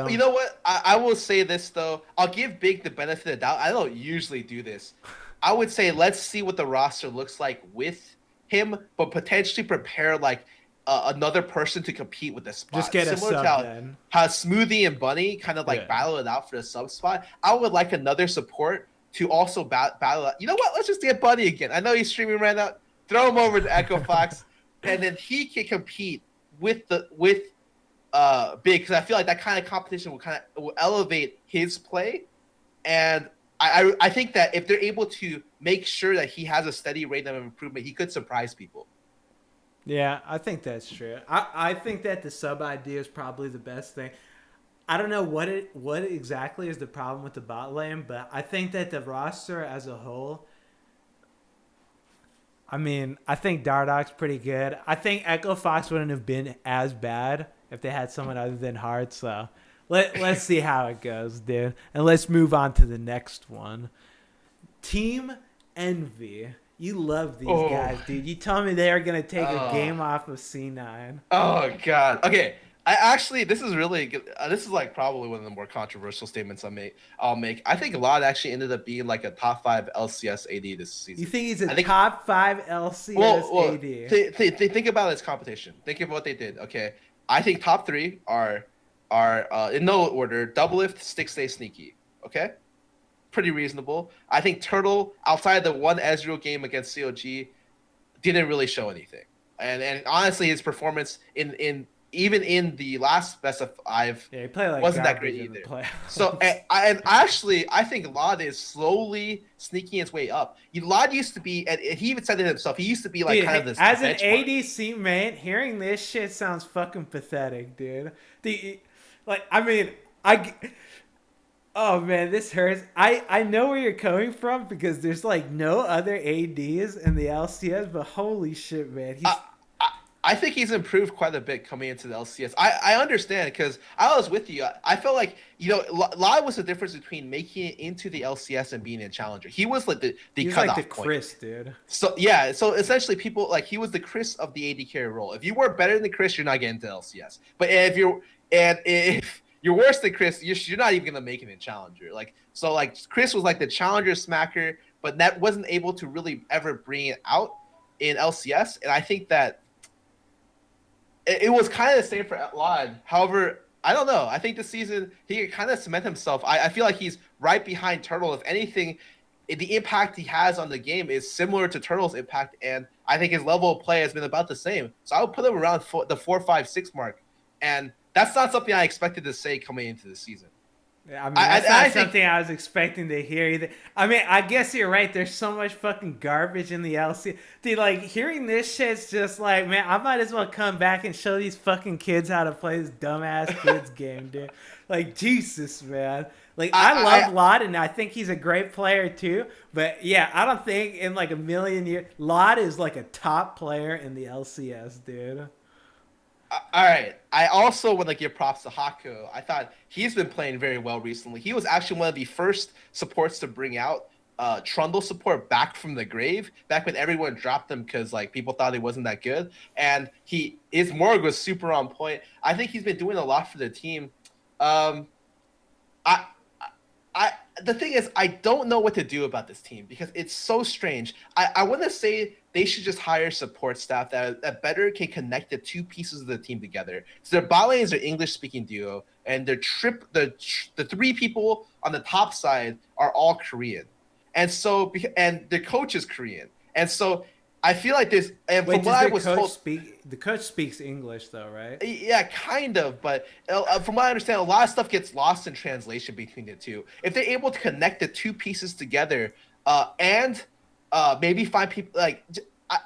you know what? I will say this though. I'll give Big the benefit of the doubt. I don't usually do this. I would say let's see what the roster looks like with him, but potentially prepare like another person to compete with the spot. Just get similar a sub to then. How Smoothie and Bunny kind of like battle it out for the sub spot. I would like another support to also battle out. You know what? Let's just get Bunny again. I know he's streaming right now. Throw him over to Echo Fox, and then he can compete with Big, because I feel like that kind of competition will elevate his play, and I think that if they're able to make sure that he has a steady rate of improvement, he could surprise people. Yeah, I think that's true. I think that the sub idea is probably the best thing. I don't know what exactly is the problem with the bot lane, but I think that the roster as a whole. I mean, I think Darduck's pretty good. I think Echo Fox wouldn't have been as bad if they had someone other than Hart. So let's see how it goes, dude. And let's move on to the next one. Team Envy. You love these guys, dude. You told me they are going to take a game off of C9. Oh, God. Okay. This is really good. This is like probably one of the more controversial statements I'll make. I think Lod actually ended up being like a top 5 LCS AD this season. You think he's a top 5 LCS AD? Think about his competition. Think of what they did. Okay. I think top 3 are in no order: Doublelift, Stick Stay, Sneaky. Okay, pretty reasonable. I think Turtle, outside the one Ezreal game against COG, didn't really show anything. And honestly, his performance in even in the last best of five Yeah, he played like wasn't that garbage great in the either. playoffs. So and actually, I think Lod is slowly sneaking his way up. Lod used to be, and he even said it himself. He used to be like dude, kind of this as an benchmark. ADC man, hearing this shit sounds fucking pathetic, dude. Like, I mean, oh man, this hurts. I know where you're coming from because there's like no other ADs in the LCS, but holy shit, man, he's. I think he's improved quite a bit coming into the LCS. I understand because I was with you. I felt like, Lai was the difference between making it into the LCS and being a challenger. He was like the He's cutoff like the point. Chris, dude. So yeah, so essentially people like he was the Chris of the AD carry role. If you were better than Chris, you're not getting to LCS. But if you're worse than Chris, you're not even gonna make it in challenger. Like so, like Chris was like the challenger smacker, but that wasn't able to really ever bring it out in LCS. And I think that it was kind of the same for Lod. However, I don't know. I think this season he can kind of cement himself. I feel like he's right behind Turtle. If anything, the impact he has on the game is similar to Turtle's impact, and I think his level of play has been about the same. So I would put him around the 4, 5, 6 mark, and that's not something I expected to say coming into the season. Yeah, I mean, that's not something I was expecting to hear either. I mean, I guess you're right. There's so much fucking garbage in the LC. Dude, like, hearing this shit's just like, man, I might as well come back and show these fucking kids how to play this dumbass kids game, dude. Like, Jesus, man. Like, I love Lod, and I think he's a great player, too. But, yeah, I don't think in, like, a million years, Lod is, like, a top player in the LCS, dude. All right. I also want to give props to Hako. I thought he's been playing very well recently. He was actually one of the first supports to bring out Trundle support back from the grave, back when everyone dropped him because like people thought he wasn't that good. And his Morg was super on point. I think he's been doing a lot for the team. The thing is, I don't know what to do about this team because it's so strange. I want to say they should just hire support staff that better can connect the two pieces of the team together. So their bot lane is their English-speaking duo, and the 3 people on the top side are all Korean, and so and the coach is Korean, and so I feel like this. And Wait, from what I was told, the coach speaks English though, right? Yeah, kind of. But from what I understand, a lot of stuff gets lost in translation between the two. If they're able to connect the two pieces together, and maybe find people like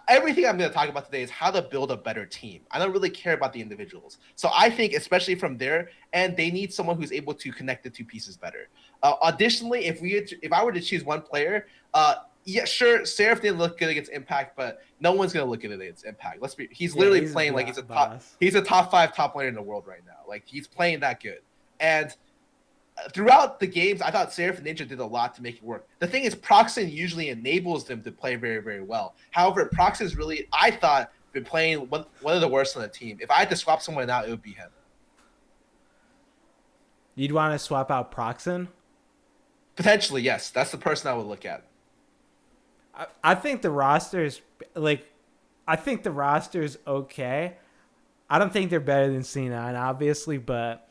everything I'm going to talk about today is how to build a better team. I don't really care about the individuals. So I think, especially from there, and they need someone who's able to connect the two pieces better. Additionally, if I were to choose one player, yeah, sure, Seraph didn't look good against Impact, but no one's gonna look good against Impact. He's literally playing like he's a top 5 top player in the world right now. Like he's playing that good. And throughout the games, I thought Seraph and Ninja did a lot to make it work. The thing is, Proxen usually enables them to play very, very well. However, Proxen's really, I thought, been playing one of the worst on the team. If I had to swap someone out, it would be him. You'd want to swap out Proxen? Potentially, yes. That's the person I would look at. I think the roster's okay. I don't think they're better than C9, obviously, but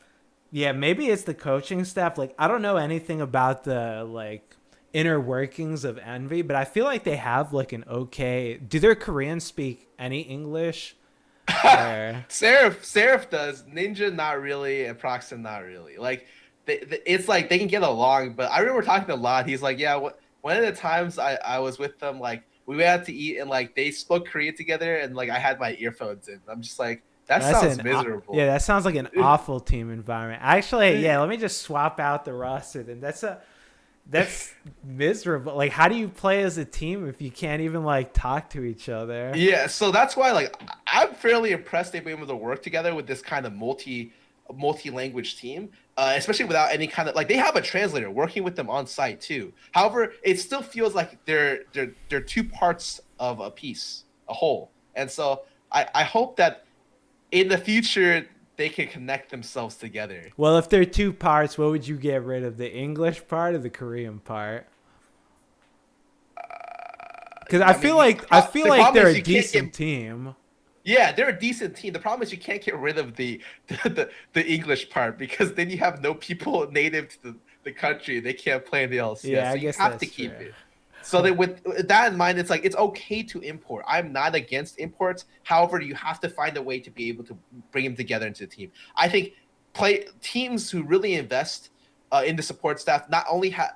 yeah, maybe it's the coaching staff. Like, I don't know anything about the like inner workings of Envy, but I feel like they have like an okay. Do their Koreans speak any English? Seraph does. Ninja not really, and Proxen not really. Like, it's like they can get along. But I remember talking to Lod. He's like, yeah, one of the times I was with them, like we went out to eat and like they spoke Korean together, and like I had my earphones in. I'm just like, that sounds miserable. Yeah, that sounds like an awful team environment. Actually, yeah, let me just swap out the roster then. That's miserable. Like, how do you play as a team if you can't even like talk to each other? Yeah, so that's why like I'm fairly impressed they've been able to work together with this kind of multi-language team, especially without any kind of like they have a translator working with them on site too. However, it still feels like they're two parts of a piece, a whole. And so I hope that in the future they can connect themselves together. Well, if they're two parts, what would you get rid of, the English part or the Korean part? Because I feel like they're a decent team. Yeah, they're a decent team. The problem is you can't get rid of the English part because then you have no people native the country. They can't play in the LCS. Yeah, so I you guess have that's to keep true. it. So that with that in mind, it's like it's okay to import. I'm not against imports. However, you have to find a way to be able to bring them together into the team. I think play teams who really invest in the support staff not only have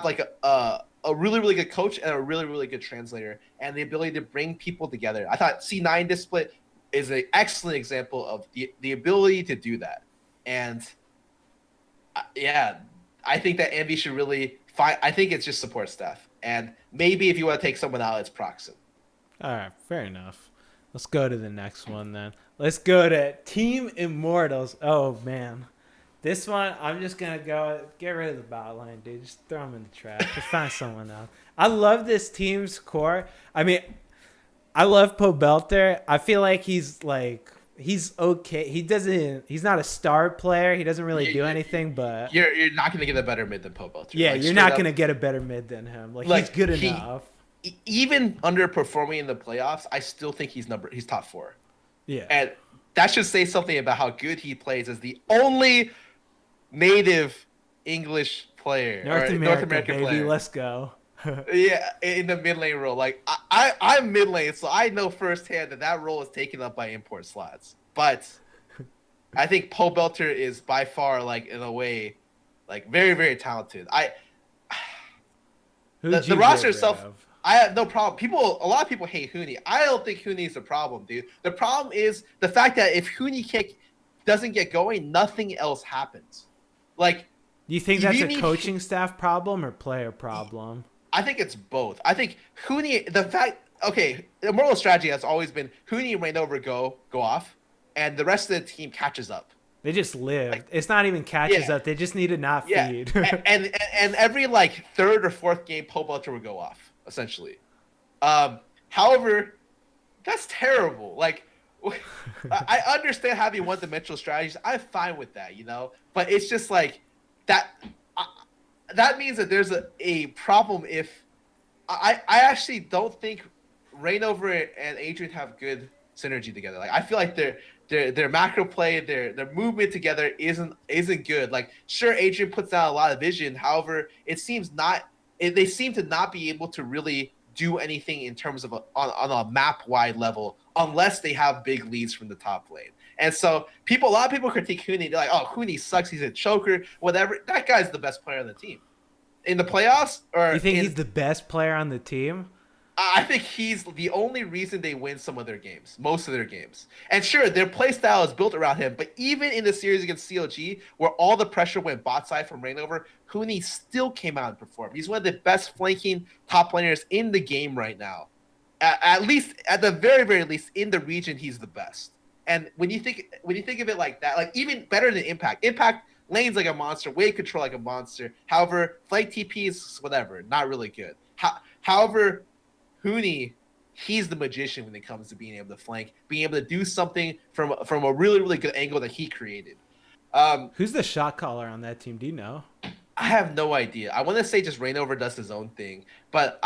like a really really good coach and a really really good translator and the ability to bring people together. I thought C9 display is an excellent example of the ability to do that. And yeah, I think that Envy should really find. I think it's just support staff, and maybe if you want to take someone out, it's Proxim. All right, fair enough. Let's go to the next one then. Let's go to Team Immortals. Oh man, this one I'm just gonna go get rid of the bot line, dude. Just throw them in the trash. Just find someone else. I love this team's core. I mean, I love Pobelter. I feel like he's okay. He's not a star player. He doesn't really do anything, but you're not gonna get a better mid than Pobelter. yeah, you're not gonna get a better mid than him. Like he's good enough. Even underperforming in the playoffs, I still think he's top 4. Yeah. And that should say something about how good he plays as the only native English player. North American baby, player. Let's go. Yeah, in the mid lane role. Like I'm mid lane, so I know firsthand that role is taken up by import slots. But I think Pobelter is by far, like, in a way, like, very, very talented. The roster itself, I have no problem. A lot of people hate Huni. I don't think Huni is the problem, dude. The problem is the fact that if Huni doesn't get going, nothing else happens. Like, do you think that's a coaching staff problem or player problem? I think it's both. I think Huni, the Immortal strategy has always been Huni and Reignover go off, and the rest of the team catches up. They just live. Like, it's not even catches up. They just need to not feed. and every third or fourth game, Pobelter would go off, essentially. However, that's terrible. Like, I understand having one-dimensional strategies. I'm fine with that, But it's just like that. That means that there's a problem if I actually don't think Reignover and Adrian have good synergy together. Like, I feel like their macro play, their movement together isn't good. Like, sure, Adrian puts out a lot of vision. However, they seem to not be able to really do anything in terms of on a map wide level unless they have big leads from the top lane. And so a lot of people critique Huni. They're like, "Oh, Huni sucks. He's a choker. Whatever." That guy's the best player on the team in the playoffs. Or you think he's the best player on the team? I think he's the only reason they win most of their games. And sure, their play style is built around him. But even in the series against CLG, where all the pressure went bot side from Reignover, Huni still came out and performed. He's one of the best flanking top laners in the game right now. At the very, very least, in the region, he's the best. And when you think of it like that, like, even better than Impact. Impact lanes like a monster, wave control like a monster. However, flank TPs, whatever, not really good. However, Huni, he's the magician when it comes to being able to flank, being able to do something from a really, really good angle that he created. Who's the shot caller on that team? Do you know? I have no idea. I want to say just Reignover does his own thing, but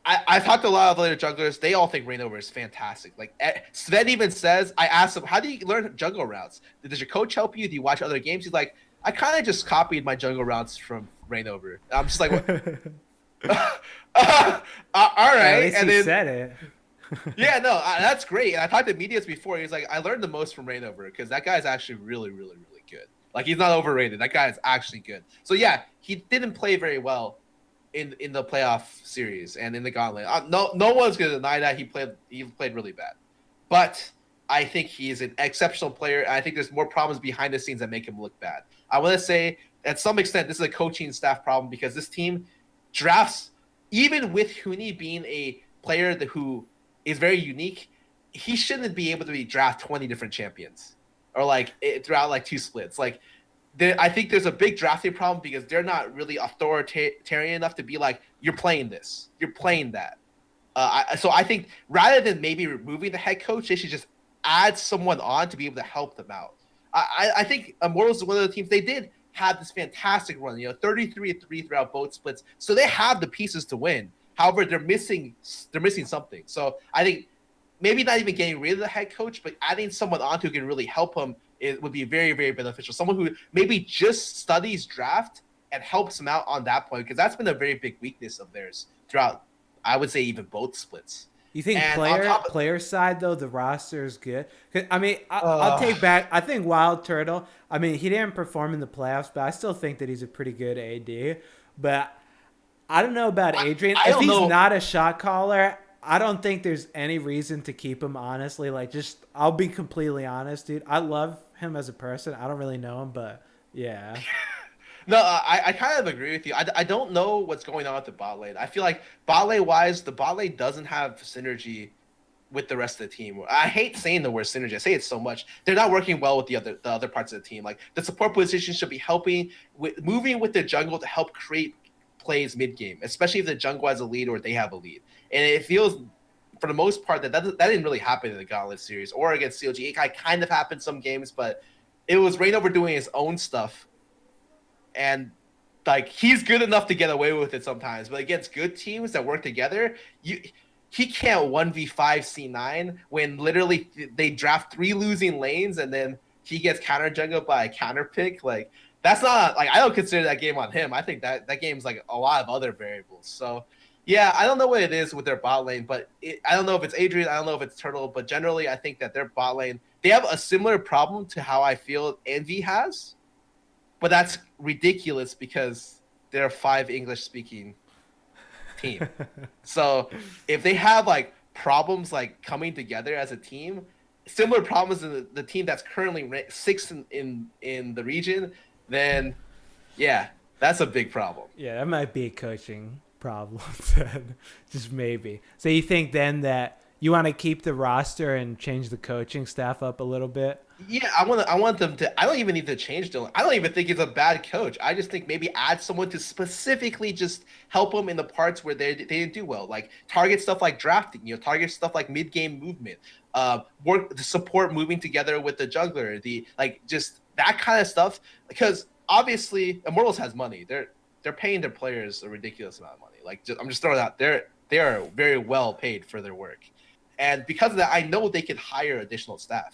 I've talked to a lot of later junglers. They all think Reignover is fantastic. Like, Sven even says, I asked him, how do you learn jungle routes? Does your coach help you? Do you watch other games? He's like, I kind of just copied my jungle routes from Reignover. I'm just like, what? All right. At least and he then, said it. Yeah, no, that's great. And I talked to Medius before. He's like, I learned the most from Reignover because that guy's actually really, really, really good. Like, he's not overrated. That guy is actually good. So yeah, he didn't play very well in the playoff series and in the Gauntlet. No one's gonna deny that he played really bad. But I think he is an exceptional player, and I think there's more problems behind the scenes that make him look bad. I want to say, at some extent, this is a coaching staff problem because this team drafts, even with Huni being a player who is very unique, he shouldn't be able to draft 20 different champions or throughout 2 splits. I think there's a big drafting problem because they're not really authoritarian enough to be like, you're playing this, you're playing that. So I think rather than maybe removing the head coach, they should just add someone on to be able to help them out. I think Immortals is one of the teams, they did have this fantastic run, 33-3 throughout both splits. So they have the pieces to win. However, they're missing something. So I think maybe not even getting rid of the head coach, but adding someone on who can really help him it would be very, very beneficial. Someone who maybe just studies draft and helps them out on that point, because that's been a very big weakness of theirs throughout, I would say, even both splits. You think And on top of player side though the roster is good? 'Cause, I mean, I'll take back. I think Wild Turtle. I mean, he didn't perform in the playoffs, but I still think that he's a pretty good AD. But I don't know about Adrian. I If don't he's know. not a shot caller, I don't think there's any reason to keep him. Honestly, like just I'll be completely honest, dude. I love him as a person. I don't really know him, but yeah. No, I kind of agree with you. I don't know what's going on with the bot lane. I feel like bot lane wise, the bot lane doesn't have synergy with the rest of the team. I hate saying the word synergy. I say it so much. They're not working well with the other parts of the team. Like the support position should be helping with moving with the jungle to help create plays mid game, especially if the jungle has a lead or they have a lead. And it feels, for the most part, that didn't really happen in the Gauntlet series or against COG. It kind of happened some games, but it was Reignover doing his own stuff. And like he's good enough to get away with it sometimes, but against good teams that work together, he can't 1v5 C9 when literally they draft 3 losing lanes and then he gets counter jungled by a counter pick. Like that's not like I don't consider that game on him. I think that game's like a lot of other variables. So yeah, I don't know what it is with their bot lane, but I don't know if it's Adrian, I don't know if it's Turtle, but generally I think that their bot lane, they have a similar problem to how I feel Envy has. But that's ridiculous because they're a 5 English-speaking team. So if they have like problems like coming together as a team, similar problems in the team that's currently 6th in the region, then yeah, that's a big problem. Yeah, that might be a coaching problem then. Just maybe. So you think then that you want to keep the roster and change the coaching staff up a little bit? Yeah, I want them to. I don't even need to change Dylan. I don't even think he's a bad coach. I just think maybe add someone to specifically just help them in the parts where they didn't do well, like target stuff like drafting. Target stuff like mid game movement. Work the support moving together with the jungler. Just that kind of stuff. Because obviously, Immortals has money. They're paying their players a ridiculous amount of money. I'm just throwing it out. They are very well paid for their work, and because of that, I know they could hire additional staff.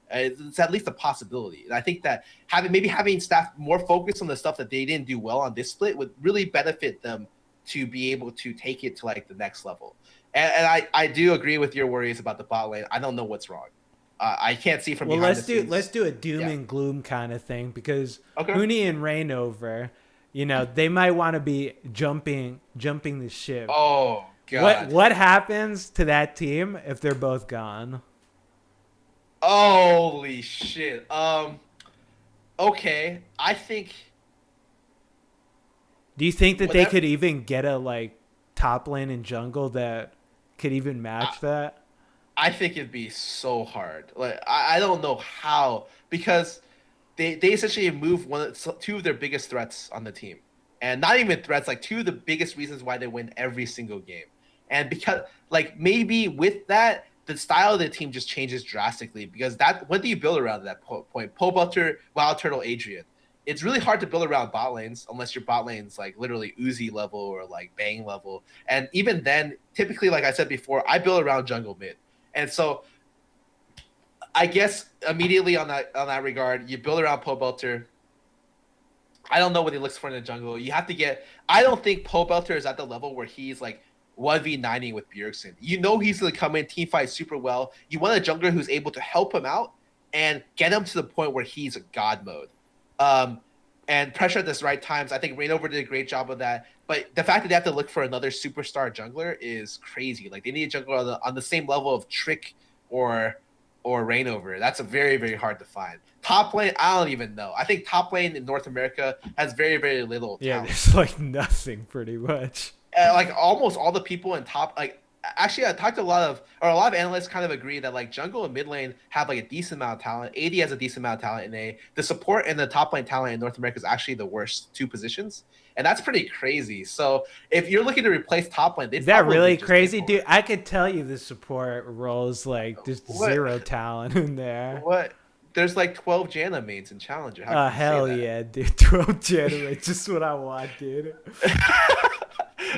It's at least a possibility. And I think that having staff more focused on the stuff that they didn't do well on this split would really benefit them to be able to take it to like the next level. And I do agree with your worries about the bot lane. I don't know what's wrong. I can't see from behind the scenes. Let's do a doom and gloom kind of thing because Huni and Reignover, they might want to be jumping the ship. Oh God. What happens to that team if they're both gone? Holy shit. Okay. I think. Do you think that they could even get a top lane and jungle that could even match that? I think it'd be so hard. I don't know how, because they essentially move two of their biggest threats on the team, and not even threats, like 2 of the biggest reasons why they win every single game. And because maybe with that, the style of the team just changes drastically, because what do you build around at that point? Pole Butter, Wild Turtle, Adrian. It's really hard to build around bot lanes unless your bot lane's literally Uzi level or Bang level. And even then, typically, like I said before, I build around jungle mid. And so I guess immediately on that regard, you build around Pole Belter. I don't know what he looks for in the jungle. You have to I don't think Pole Belter is at the level where he's 1v9ing with Bjergsen. He's going to come in, team fight super well. You want a jungler who's able to help him out and get him to the point where he's a god mode. And pressure at the right times. I think Reignover did a great job of that. But the fact that they have to look for another superstar jungler is crazy. They need a jungler on the same level of Trick or Reignover. That's a very, very hard to find. Top lane, I don't even know. I think top lane in North America has very, very little talent. Yeah, there's nothing pretty much. Almost all the people in top, actually I talked to a lot of analysts kind of agree that jungle and mid lane have a decent amount of talent. AD has a decent amount of talent in A. The support and the top lane talent in North America is actually the worst 2 positions. And that's pretty crazy. So if you're looking to replace top lane, is that really crazy, dude? I could tell you the support roles just zero talent in there. What? There's 12 Janna mains in Challenger. Hell yeah, dude. 12 Janna mains, just what I want, dude.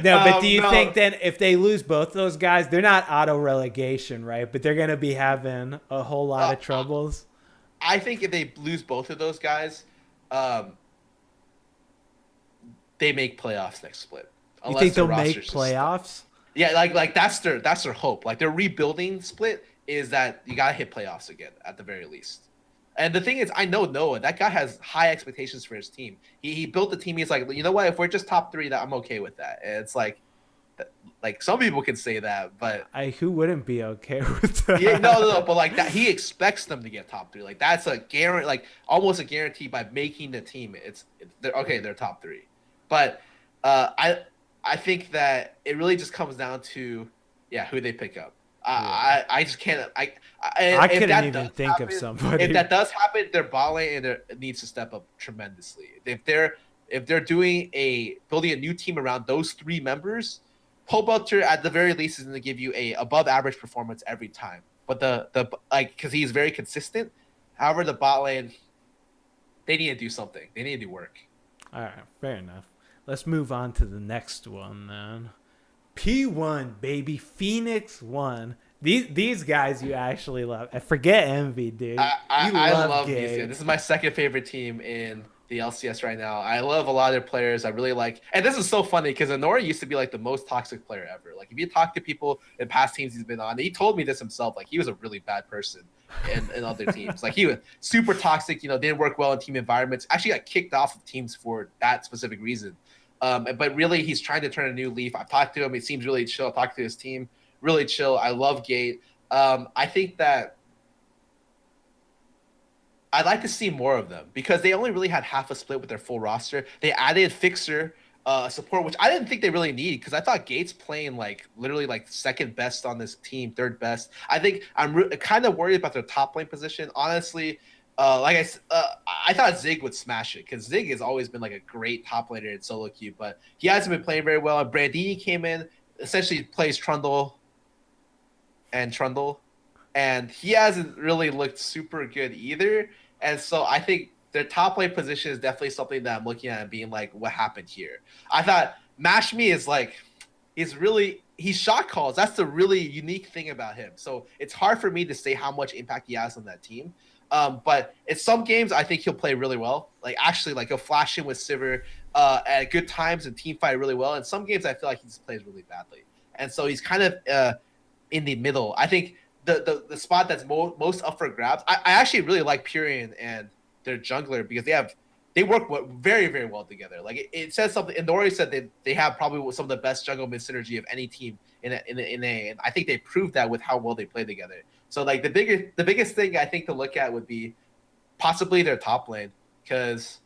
No, but do you think then if they lose both those guys, they're not auto relegation, right? But they're gonna be having a whole lot of troubles. I think if they lose both of those guys, um, they make playoffs next split, You unless think their they'll make roster's just stuck. playoffs? Yeah, like that's their hope. Like their rebuilding split is that you gotta hit playoffs again at the very least. And the thing is, I know Noah. That guy has high expectations for his team. He built the team. He's like, you know what? If we're just top three, that I'm okay with that. And it's like some people can say that, but Who wouldn't be okay with that? yeah, no. But like that, he expects them to get top three. Like that's a guarantee, like almost a guarantee by making the team. They're okay. They're top three, but uh, I I think that it really just comes down to who they pick up. Yeah. I just can't. I If couldn't that even does think of happen, somebody. if that does happen, their ball lane needs to step up tremendously. If they're doing building a new team around those three members, Paul Butcher at the very least is going to give you a above average performance every time. But the like because he's very consistent. However, the bot lane they need to do something. They need to do work. All right, fair enough. Let's move on to the next one then. P1 baby, Phoenix 1. These guys you actually love. Forget Envy, dude. I love these guys. This is my second favorite team in the LCS right now. I love a lot of their players. I really like, and this is so funny because Honora used to be like the most toxic player ever. Like if you talk to people in past teams he's been on, he told me this himself. Like he was a really bad person in other teams. Like he was super toxic. Didn't work well in team environments. Actually got kicked off of teams for that specific reason. But really, he's trying to turn a new leaf. I've talked to him. He seems really chill. I've talked to his team. Really chill. I love Gate. I think that I'd like to see more of them because they only really had half a split with their full roster. They added Fixer support, which I didn't think they really needed because I thought Gates playing like literally like second best on this team, third best. I think I'm kind of worried about their top lane position. Honestly, I thought Zig would smash it because Zig has always been like a great top laner in solo queue, but he hasn't been playing very well. And Brandini came in, essentially plays Trundle, and he hasn't really looked super good either. And so I think their top lane position is definitely something that I'm looking at and being like, what happened here? I thought Mash Me is like, he shot calls. That's the really unique thing about him. So it's hard for me to say how much impact he has on that team. But in some games, I think he'll play really well. Like actually, like he'll flash in with Sivir at good times and team fight really well. In some games, I feel like he just plays really badly. And so he's kind of in the middle. I think the spot that's most up for grabs. I actually really like Purian and their jungler because they work very, very well together. Like it says something. And Nori said they have probably some of the best jungle mid synergy of any team in A. And I think they proved that with how well they play together. So like the biggest thing I think to look at would be possibly their top lane because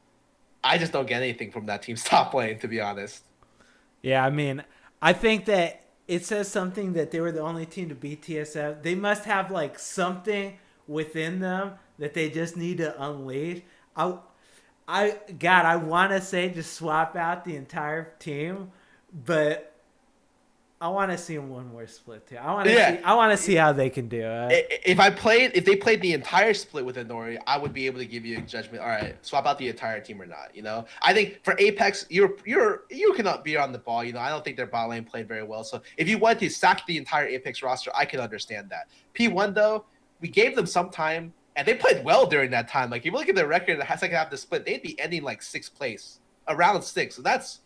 I just don't get anything from that team's top lane, to be honest. Yeah, I mean, I think that it says something that they were the only team to beat TSF. They must have like something within them that they just need to unleash. I want to say just swap out the entire team, but I want to see them one more split too. I want to see how they can do it. If they played the entire split with Inori, I would be able to give you a judgment. All right, swap out the entire team or not. I think for Apex, you cannot be on the ball. I don't think their bot lane played very well. So if you want to sack the entire Apex roster, I can understand that. P1 though, we gave them some time, and they played well during that time. Like if you look at their record, the second half of the split, they'd be ending like sixth place, around six. So that's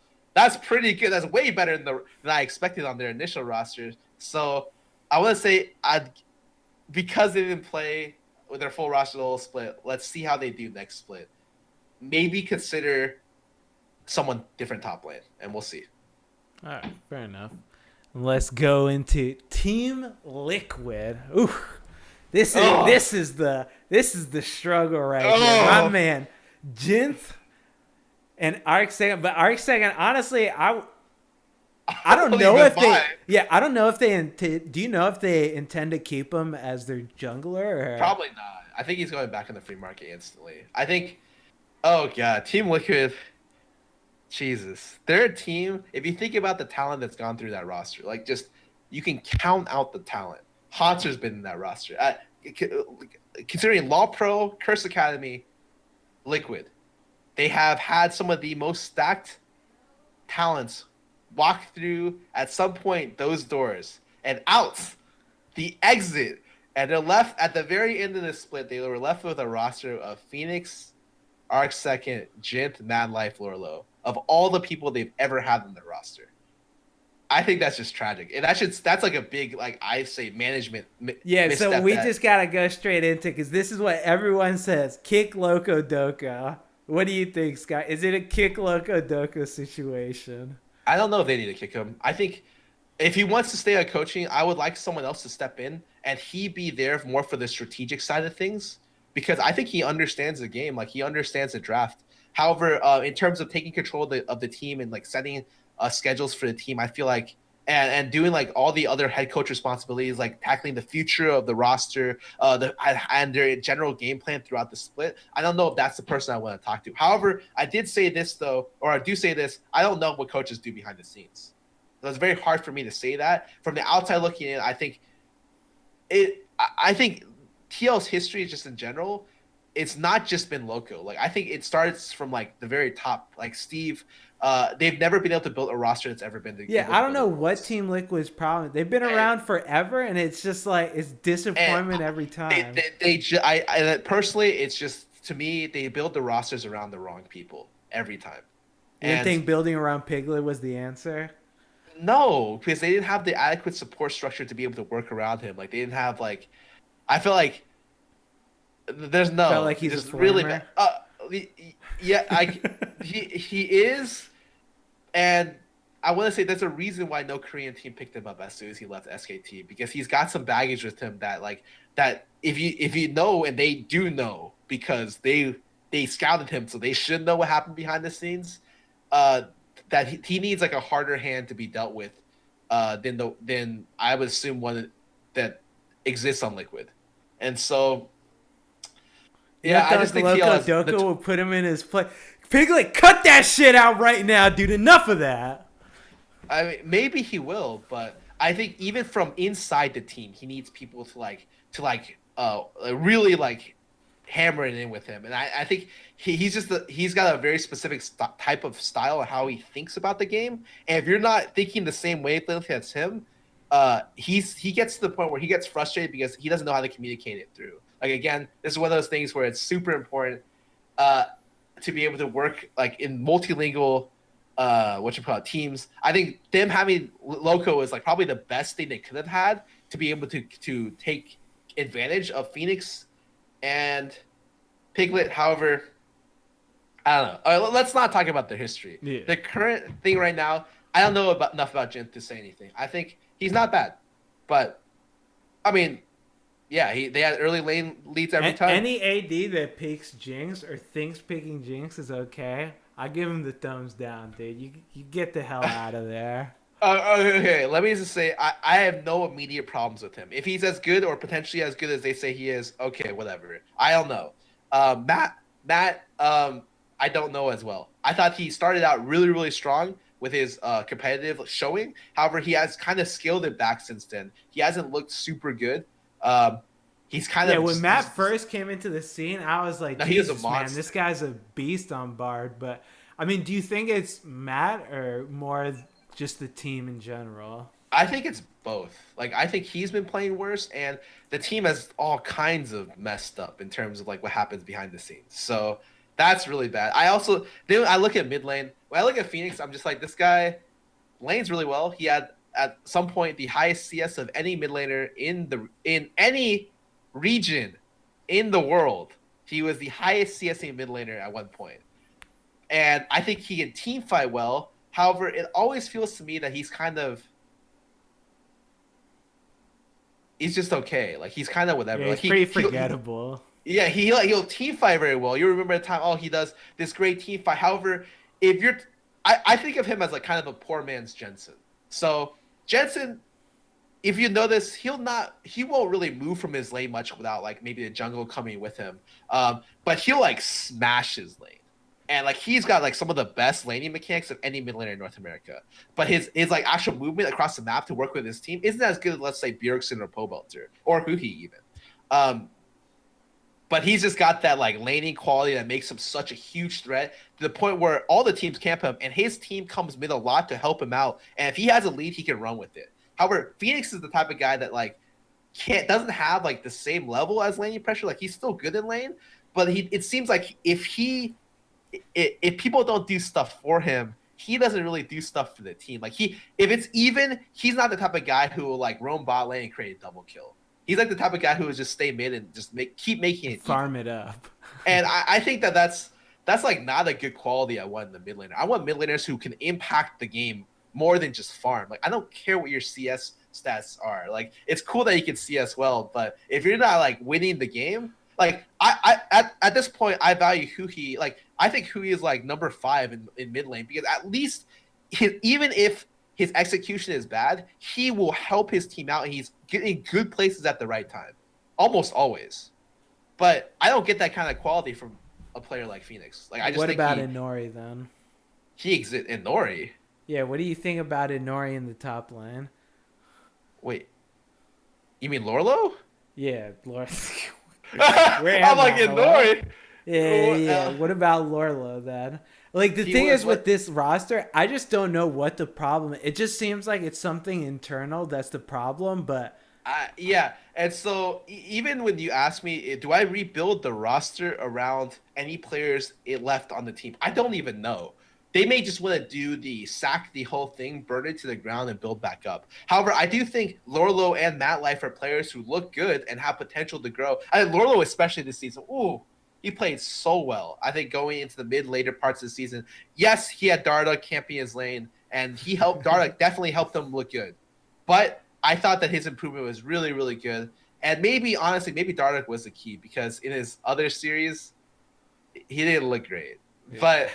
pretty good. That's way better than I expected on their initial roster. So I want to say, because they didn't play with their full roster the whole split, let's see how they do next split. Maybe consider someone different top lane, and we'll see. All right, fair enough. Let's go into Team Liquid. Ooh, this is the struggle right here. My man, Jinth. And Arc Second, but Arc Second, honestly, I don't know if I don't know if they do you know if they intend to keep him as their jungler? Or? Probably not. I think he's going back in the free market instantly. I think, oh god, Team Liquid, Jesus, they're a team. If you think about the talent that's gone through that roster, like just you can count out the talent. Haunter's been in that roster. Considering Law Pro, Curse Academy, Liquid. They have had some of the most stacked talents walk through at some point those doors and out the exit And they're left at the very end of the split. They were left with a roster of Phoenix, Arc Second, Jint, Mad Life, Lorlo. Of all the people they've ever had on their roster, I think that's just tragic. And that's like a big, like I say, management. Yeah, so we just gotta go straight into, because this is what everyone says: kick Loco Doka. What do you think, Scott? Is it a kick Loco Doka situation? I don't know if they need to kick him. I think if he wants to stay on coaching, I would like someone else to step in and he be there more for the strategic side of things, because I think he understands the game. Like, he understands the draft. However, in terms of taking control of the team and like setting schedules for the team, I feel like and doing like all the other head coach responsibilities, like tackling the future of the roster, and their general game plan throughout the split. I don't know if that's the person I want to talk to. However, I did say this though, or I do say this: I don't know what coaches do behind the scenes. So it's very hard for me to say that. From the outside looking in, I think TL's history is just in general. It's not just been Loco. Like, I think it starts from like the very top. Like Steve, they've never been able to build a roster that's ever been. Yeah, I don't know what Team Liquid's problem. They've been around forever, and it's just like it's disappointment every time. I personally, it's just, to me, they build the rosters around the wrong people every time. You didn't think building around Piglet was the answer? No, because they didn't have the adequate support structure to be able to work around him. Like, they didn't have like, I feel like there's no. Felt like he's a flamer. Really bad. Yeah, he is, and I want to say there's a reason why no Korean team picked him up as soon as he left SKT, because he's got some baggage with him that if you know, and they do know because they scouted him, so they should know what happened behind the scenes. That he needs like a harder hand to be dealt with than I would assume one that exists on Liquid, and so. Yeah, I just think Loco Doka will put him in his place. Piglet, cut that shit out right now, dude. Enough of that. I mean, maybe he will, but I think even from inside the team, he needs people to really like hammer it in with him. And I think he's got a very specific type of style of how he thinks about the game. And if you're not thinking the same wavelength as him, he gets to the point where he gets frustrated because he doesn't know how to communicate it through. Like, again, this is one of those things where it's super important to be able to work like in multilingual teams. I think them having Loco is like probably the best thing they could have had to be able to take advantage of Phoenix and Piglet. However, I don't know. All right, let's not talk about their history. Yeah. The current thing right now, I don't know enough about Jint to say anything. I think he's not bad, but I mean, yeah, they had early lane leads every time. Any AD that picks Jinx or thinks picking Jinx is okay, I give him the thumbs down, dude. You get the hell out of there. Okay, let me just say, I have no immediate problems with him. If he's as good or potentially as good as they say he is, okay, whatever. I don't know. Matt, I don't know as well. I thought he started out really, really strong with his competitive showing. However, he has kind of scaled it back since then. He hasn't looked super good. He's kind of when Matt first came into the scene, I was like, Jesus, man, this guy's a beast on Bard. But I mean, do you think it's Matt or more just the team in general? I think it's both. Like, I think he's been playing worse, and the team has all kinds of messed up in terms of like what happens behind the scenes. So that's really bad. I look at mid lane. When I look at Phoenix, I'm just like, this guy lanes really well. He had at some point the highest CS of any mid laner in any region in the world. He was the highest CSA mid laner at one point. And I think he can team fight well. However, it always feels to me that he's just okay. Like, he's kind of whatever. Yeah, like, he's pretty forgettable. He'll team fight very well. You remember the time, he does this great team fight. However, I think of him as like kind of a poor man's Jensen. So Jensen, if you notice, he won't really move from his lane much without like maybe the jungle coming with him. But he'll like smash his lane. And like, he's got like some of the best laning mechanics of any mid laner in North America. But his like actual movement across the map to work with his team isn't as good as, let's say, Bjergsen or Pobelter or Huhi even. But he's just got that like laning quality that makes him such a huge threat to the point where all the teams camp him, and his team comes mid a lot to help him out. And if he has a lead, he can run with it. However, Phoenix is the type of guy that like doesn't have like the same level as laning pressure. Like he's still good in lane, but it seems like if people don't do stuff for him, he doesn't really do stuff for the team. Like if it's even, he's not the type of guy who will like roam bot lane and create a double kill. He's like the type of guy who will just stay mid and just keep making it farm it up. And I think that's like not a good quality I want in the mid laner. I want mid laners who can impact the game more than just farm. Like I don't care what your CS stats are. Like it's cool that you can CS well, but if you're not like winning the game, like I at this point I value Huhi. Like I think Huhi is like number 5 in mid lane because at least even if his execution is bad, he will help his team out and he's getting good places at the right time. Almost always. But I don't get that kind of quality from a player like Phoenix. Like I just what think about Inori then? He exists Inori. Yeah, what do you think about Inori in the top lane? Wait. You mean Lorlo? Yeah, Lorlo. I'm like Inori. Yeah. What about Lorlo then? Like the thing is with this roster, I just don't know what the problem is. It just seems like it's something internal that's the problem, but yeah. And so even when you ask me, do I rebuild the roster around any players it left on the team? I don't even know. They may just want to do sack the whole thing, burn it to the ground, and build back up. However, I do think Lorlo and Matt Life are players who look good and have potential to grow. Lorlo especially this season. Ooh, he played so well. I think going into the later parts of the season, yes, he had Darda camping his lane, and he helped Darda definitely helped him look good. But I thought that his improvement was really, really good. And maybe, honestly, maybe Darda was the key because in his other series, he didn't look great. Yeah.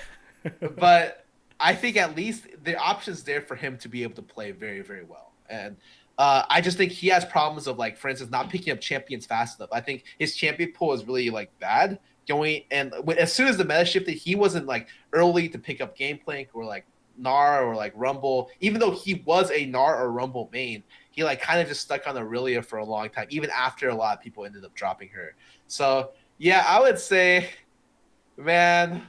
But I think at least the option's there for him to be able to play very, very well. And I just think he has problems of, like, for instance, not picking up champions fast enough. I think his champion pool is really, like, bad. As soon as the meta shifted, he wasn't, like, early to pick up Gangplank or, like, Gnar or, like, Rumble. Even though he was a Gnar or Rumble main, he, like, kind of just stuck on Aurelia for a long time, even after a lot of people ended up dropping her. So, yeah, I would say, man,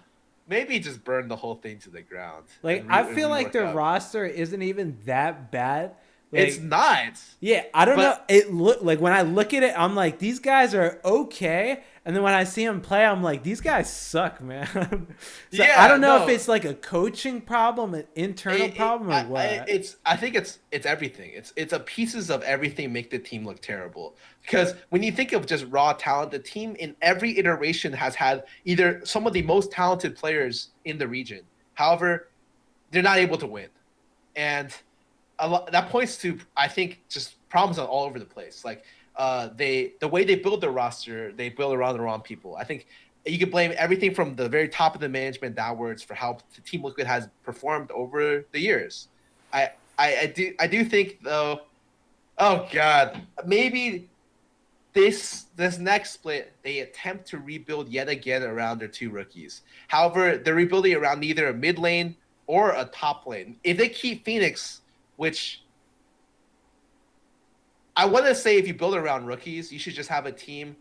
maybe just burn the whole thing to the ground. Like, I feel like their roster isn't even that bad. Like, it's not. Yeah, I don't know. It like when I look at it, I'm like, these guys are okay. And then when I see them play, I'm like, these guys suck, man. So yeah, I don't know if it's like a coaching problem, an internal problem, or what. I think it's everything. It's a pieces of everything make the team look terrible. Because when you think of just raw talent, the team in every iteration has had either some of the most talented players in the region. However, they're not able to win, and that points to, I think, just problems on all over the place. Like the way they build their roster, they build around the wrong people. I think you could blame everything from the very top of the management downwards for how Team Liquid has performed over the years. I do think though, oh god, maybe this next split they attempt to rebuild yet again around their 2 rookies. However, they're rebuilding around neither a mid lane or a top lane. If they keep Phoenix, which I want to say, if you build around rookies, you should just have a team,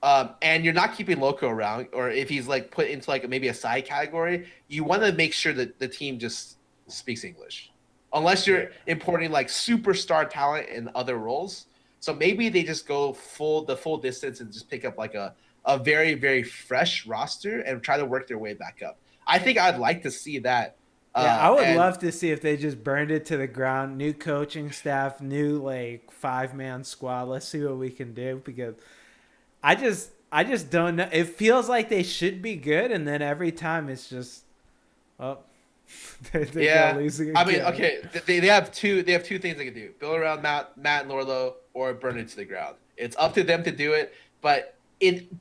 and you're not keeping Loco around, or if he's like put into like maybe a side category, you want to make sure that the team just speaks English, unless you're importing like superstar talent in other roles. So maybe they just go the full distance and just pick up like a very, very fresh roster and try to work their way back up. I think I'd like to see that. Yeah, I would love to see if they just burned it to the ground. New coaching staff, new like 5-man squad. Let's see what we can do, because I just don't know. It feels like they should be good, and then every time it's just they're losing again. I mean, okay, they have two things they can do: build around Matt and Lorlo, or burn it to the ground. It's up to them to do it, but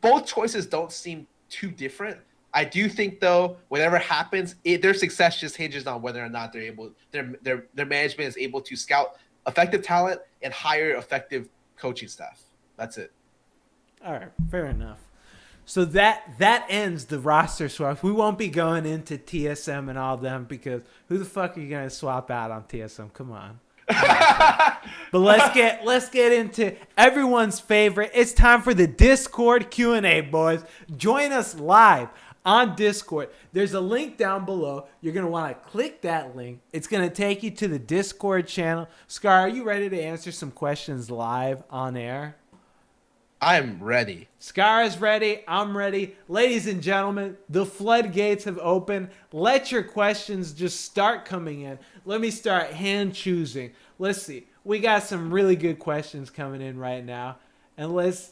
both choices don't seem too different. I do think, though, whatever happens, their success just hinges on whether or not they're able, their management is able to scout effective talent and hire effective coaching staff. That's it. All right, fair enough. So that ends the roster swap. We won't be going into TSM and all them, because who the fuck are you gonna swap out on TSM? Come on. But let's get into everyone's favorite. It's time for the Discord Q&A, boys. Join us live on Discord. There's a link down below. You're going to want to click that link. It's going to take you to the Discord channel. Scar, are you ready to answer some questions live on air? I'm ready. Scar is ready. I'm ready. Ladies and gentlemen, the floodgates have opened. Let your questions just start coming in. Let me start hand choosing. Let's see. We got some really good questions coming in right now. And let's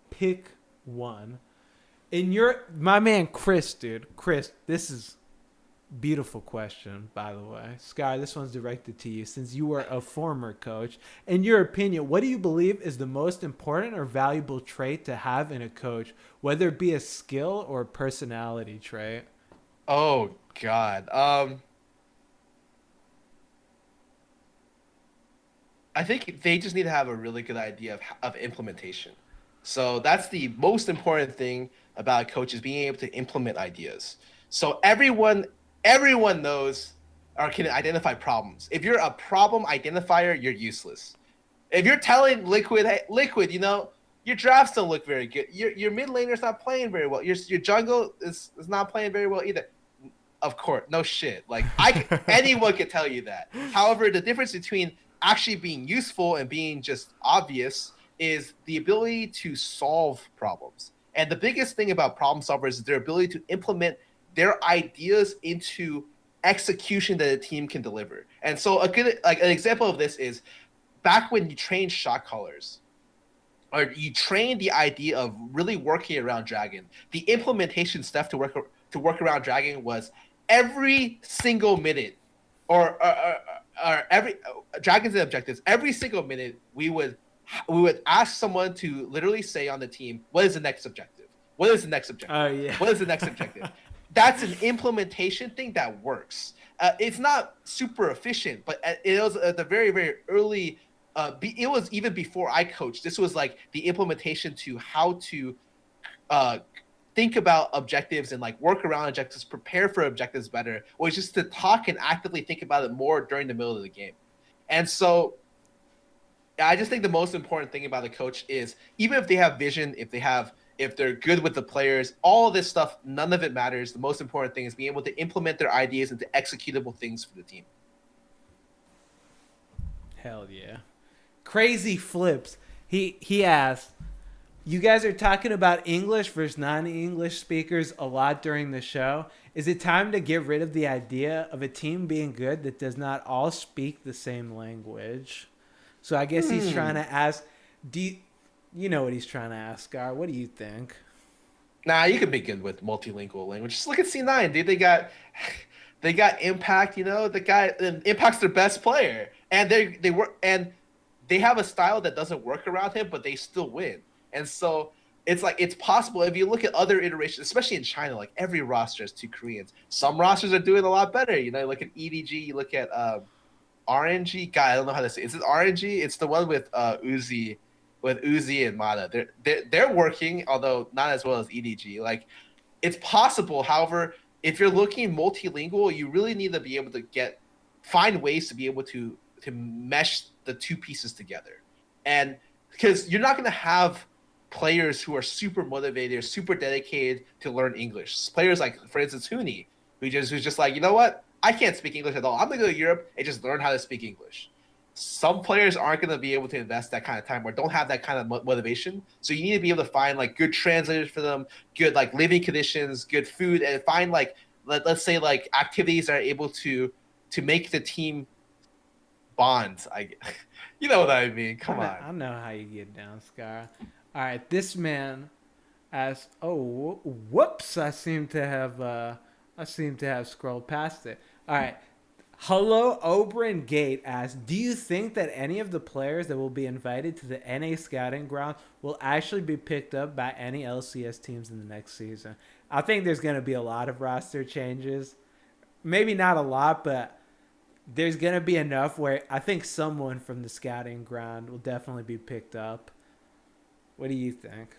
pick one. My man Chris, dude. Chris, this is beautiful question, by the way. Sky, this one's directed to you since you were a former coach. In your opinion, what do you believe is the most important or valuable trait to have in a coach, whether it be a skill or a personality trait? Oh God. I think they just need to have a really good idea of implementation. So that's the most important thing about a coach is being able to implement ideas. So everyone knows or can identify problems. If you're a problem identifier, you're useless. If you're telling Liquid, hey, Liquid, your drafts don't look very good. Your mid laner's not playing very well. Your jungle is not playing very well either. Of course, no shit. Like anyone could tell you that. However, the difference between actually being useful and being just obvious is the ability to solve problems. And the biggest thing about problem solvers is their ability to implement their ideas into execution that a team can deliver. And so an example of this is back when you trained shot callers, or you trained the idea of really working around Dragon. The implementation stuff to work around Dragon was every single minute, or every Dragons and objectives. Every single minute, we would ask someone to literally say on the team, "What is the next objective? What is the next objective? Oh yeah. What is the next objective?" That's an implementation thing that works. It's not super efficient, but it was at the very, very early. It was even before I coached. This was like the implementation to how to think about objectives and like work around objectives, prepare for objectives better, or just to talk and actively think about it more during the middle of the game. And so I just think the most important thing about a coach is even if they have vision, if they're good with the players, all of this stuff, none of it matters. The most important thing is being able to implement their ideas into executable things for the team. Hell yeah. Crazy Flips. He asked, you guys are talking about English versus non-English speakers a lot during the show. Is it time to get rid of the idea of a team being good that does not all speak the same language? So I guess he's trying to ask, you know what he's trying to ask, Scar. What do you think? Nah, you can be good with multilingual language. Just look at C9, dude. They got Impact, the guy Impact's their best player. And they have a style that doesn't work around him, but they still win. And so it's possible if you look at other iterations, especially in China, like every roster has two Koreans. Some rosters are doing a lot better. You look at EDG, you look at RNG. God, I don't know how to say it. Is it RNG? It's the one with Uzi and Mata. They're working, although not as well as EDG. Like it's possible. However, if you're looking multilingual, you really need to be able to find ways to be able to mesh the two pieces together. And because you're not going to have players who are super motivated or super dedicated to learn English. Players like, for instance, Huni, who's just like, you know what? I can't speak English at all. I'm going to go to Europe and just learn how to speak English. Some players aren't going to be able to invest that kind of time or don't have that kind of motivation. So you need to be able to find like good translators for them, good like living conditions, good food, and find like, let's say like activities that are able to make the team bond. You know what I mean? Come on. I know how you get down, Scar. All right, this man asks, "Oh, whoops! I seem to have scrolled past it." All right. Hello, Oberyn Gate asks, do you think that any of the players that will be invited to the NA scouting ground will actually be picked up by any LCS teams in the next season? I think there's going to be a lot of roster changes. Maybe not a lot, but there's going to be enough where I think someone from the scouting ground will definitely be picked up. What do you think?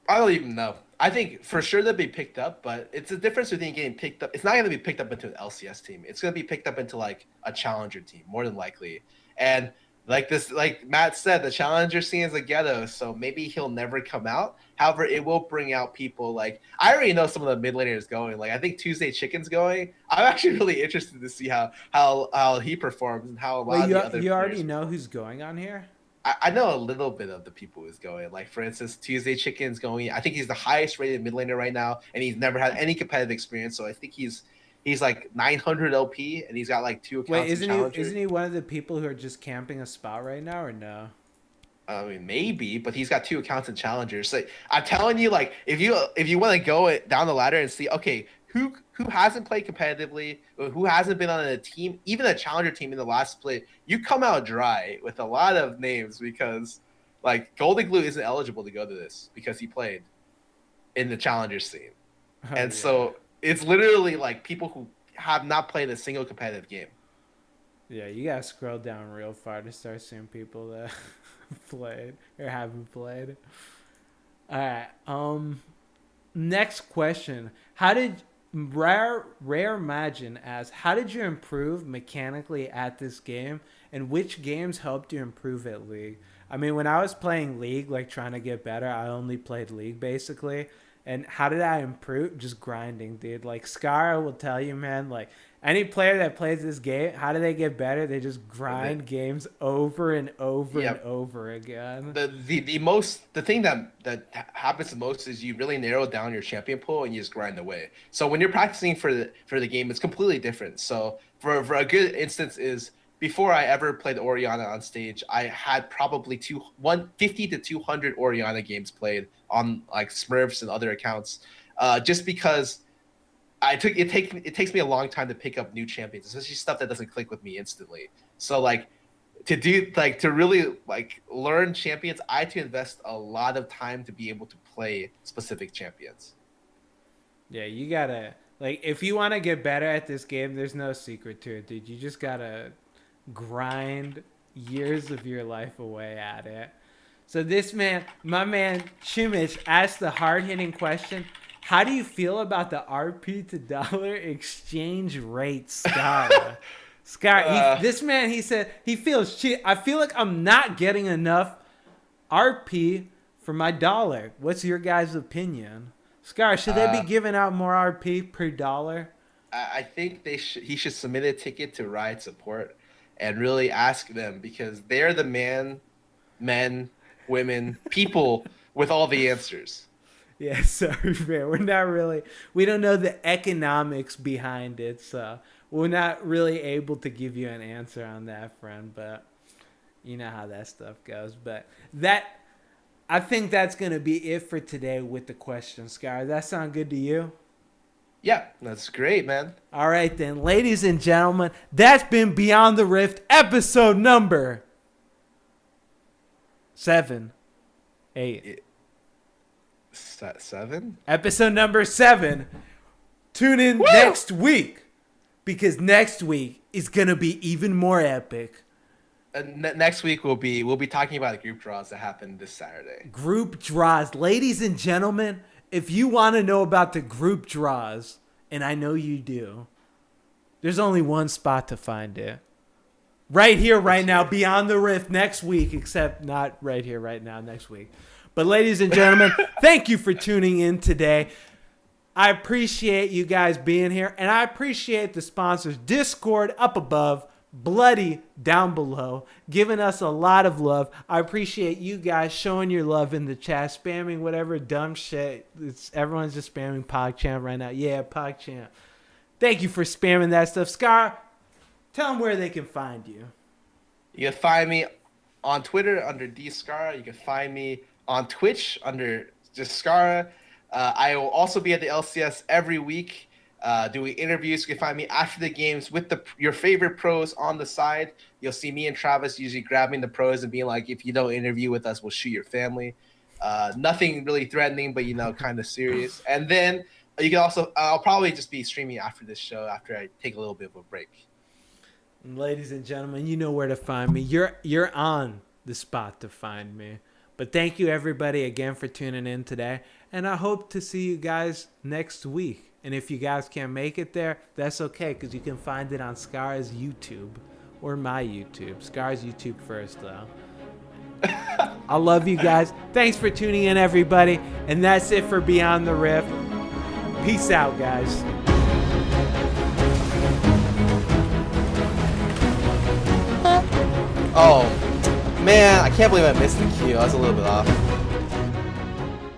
I don't even know. I think for sure they'll be picked up, but it's a difference between getting picked up. It's not going to be picked up into an LCS team. It's going to be picked up into like a challenger team, more than likely. And Like this, like Matt said, the challenger scene is a ghetto, so maybe he'll never come out. However, it will bring out people like I already know some of the mid laners going. Like I think Tuesday Chicken's going. I'm actually really interested to see how he performs and how a Wait, lot of the other you already players know perform. who's going on here? I know a little bit of the people who's going. Like for instance, Tuesday Chicken's going. I think he's the highest rated mid laner right now, and he's never had any competitive experience. So I think he's like 900 LP, and he's got like 2 Wait, accounts in Challenger. isn't he one of the people who are just camping a spot right now or no? I mean, maybe, but he's got 2 accounts in Challengers. So I'm telling you, like, if you want to go down the ladder and see, okay, who hasn't played competitively, or who hasn't been on a team, even a Challenger team in the last split, you come out dry with a lot of names because, like, Golden Glue isn't eligible to go to this because he played in the Challenger scene, Oh, and yeah. so it's literally like people who have not played a single competitive game. Yeah, you gotta scroll down real far to start seeing people that played or haven't played. All right. Next question: how did Rare Imagine asks, how did you improve mechanically at this game, and which games helped you improve at League? I mean, when I was playing League, like trying to get better, I only played League basically. And how did I improve? Just grinding, dude. Like Scarra will tell you, man. Like any player that plays this game, how do they get better? They just grind games over and over and Yep. over again. The thing that happens the most is you really narrow down your champion pool and you just grind away. So when you're practicing for the game, it's completely different. So for a good instance is before I ever played Oriana on stage, I had probably 150 to 200 Oriana games played on like Smurfs and other accounts, just because it takes me a long time to pick up new champions, especially stuff that doesn't click with me instantly. So like to really like learn champions, I had to invest a lot of time to be able to play specific champions. Yeah, you gotta like if you want to get better at this game, there's no secret to it, dude. You just gotta grind years of your life away at it. So this man, my man Chimich, asked the hard-hitting question: how do you feel about the RP to dollar exchange rate, Scarra? This man, he said he feels cheap. I feel like I'm not getting enough RP for my dollar. What's your guys' opinion? Scar, should they be giving out more RP per dollar? I think he should submit a ticket to Riot support and really ask them because they're the men, women, people with all the answers. Yeah, sorry, man. We don't know the economics behind it, so we're not really able to give you an answer on that, friend, but you know how that stuff goes. But I think that's going to be it for today with the questions, Scar. Does that sound good to you? Yeah, that's great, man. All right, then. Ladies and gentlemen, that's been Beyond the Rift, episode number 7. 8. 7? Episode number 7. Tune in next week, because next week is going to be even more epic. Next week we'll be talking about the group draws that happened this Saturday. Group draws. Ladies and gentlemen, if you want to know about the group draws, and I know you do, there's only one spot to find it. Right here, right now, Beyond the Rift next week, except not right here, right now, next week. But ladies and gentlemen, thank you for tuning in today. I appreciate you guys being here, and I appreciate the sponsors, Discord up above, Bloody down below, giving us a lot of love. I appreciate you guys showing your love in the chat, spamming whatever dumb shit. Everyone's just spamming PogChamp right now. Yeah, PogChamp. Thank you for spamming that stuff. Scar, tell them where they can find you. You can find me on Twitter under DScarra. You can find me on Twitch under just Scarra. I will also be at the LCS every week. Doing interviews. You can find me after the games with your favorite pros on the side. You'll see me and Travis usually grabbing the pros and being like, if you don't interview with us, we'll shoot your family. Nothing really threatening, but, kind of serious. And then you can also, I'll probably just be streaming after this show after I take a little bit of a break. Ladies and gentlemen, you know where to find me. You're on the spot to find me. But thank you, everybody, again for tuning in today. And I hope to see you guys next week. And if you guys can't make it there, that's okay, because you can find it on Scarra's YouTube, or my YouTube. Scar's YouTube first, though. I love you guys. Thanks for tuning in, everybody. And that's it for Beyond the Rift. Peace out, guys. Oh, man, I can't believe I missed the cue. I was a little bit off.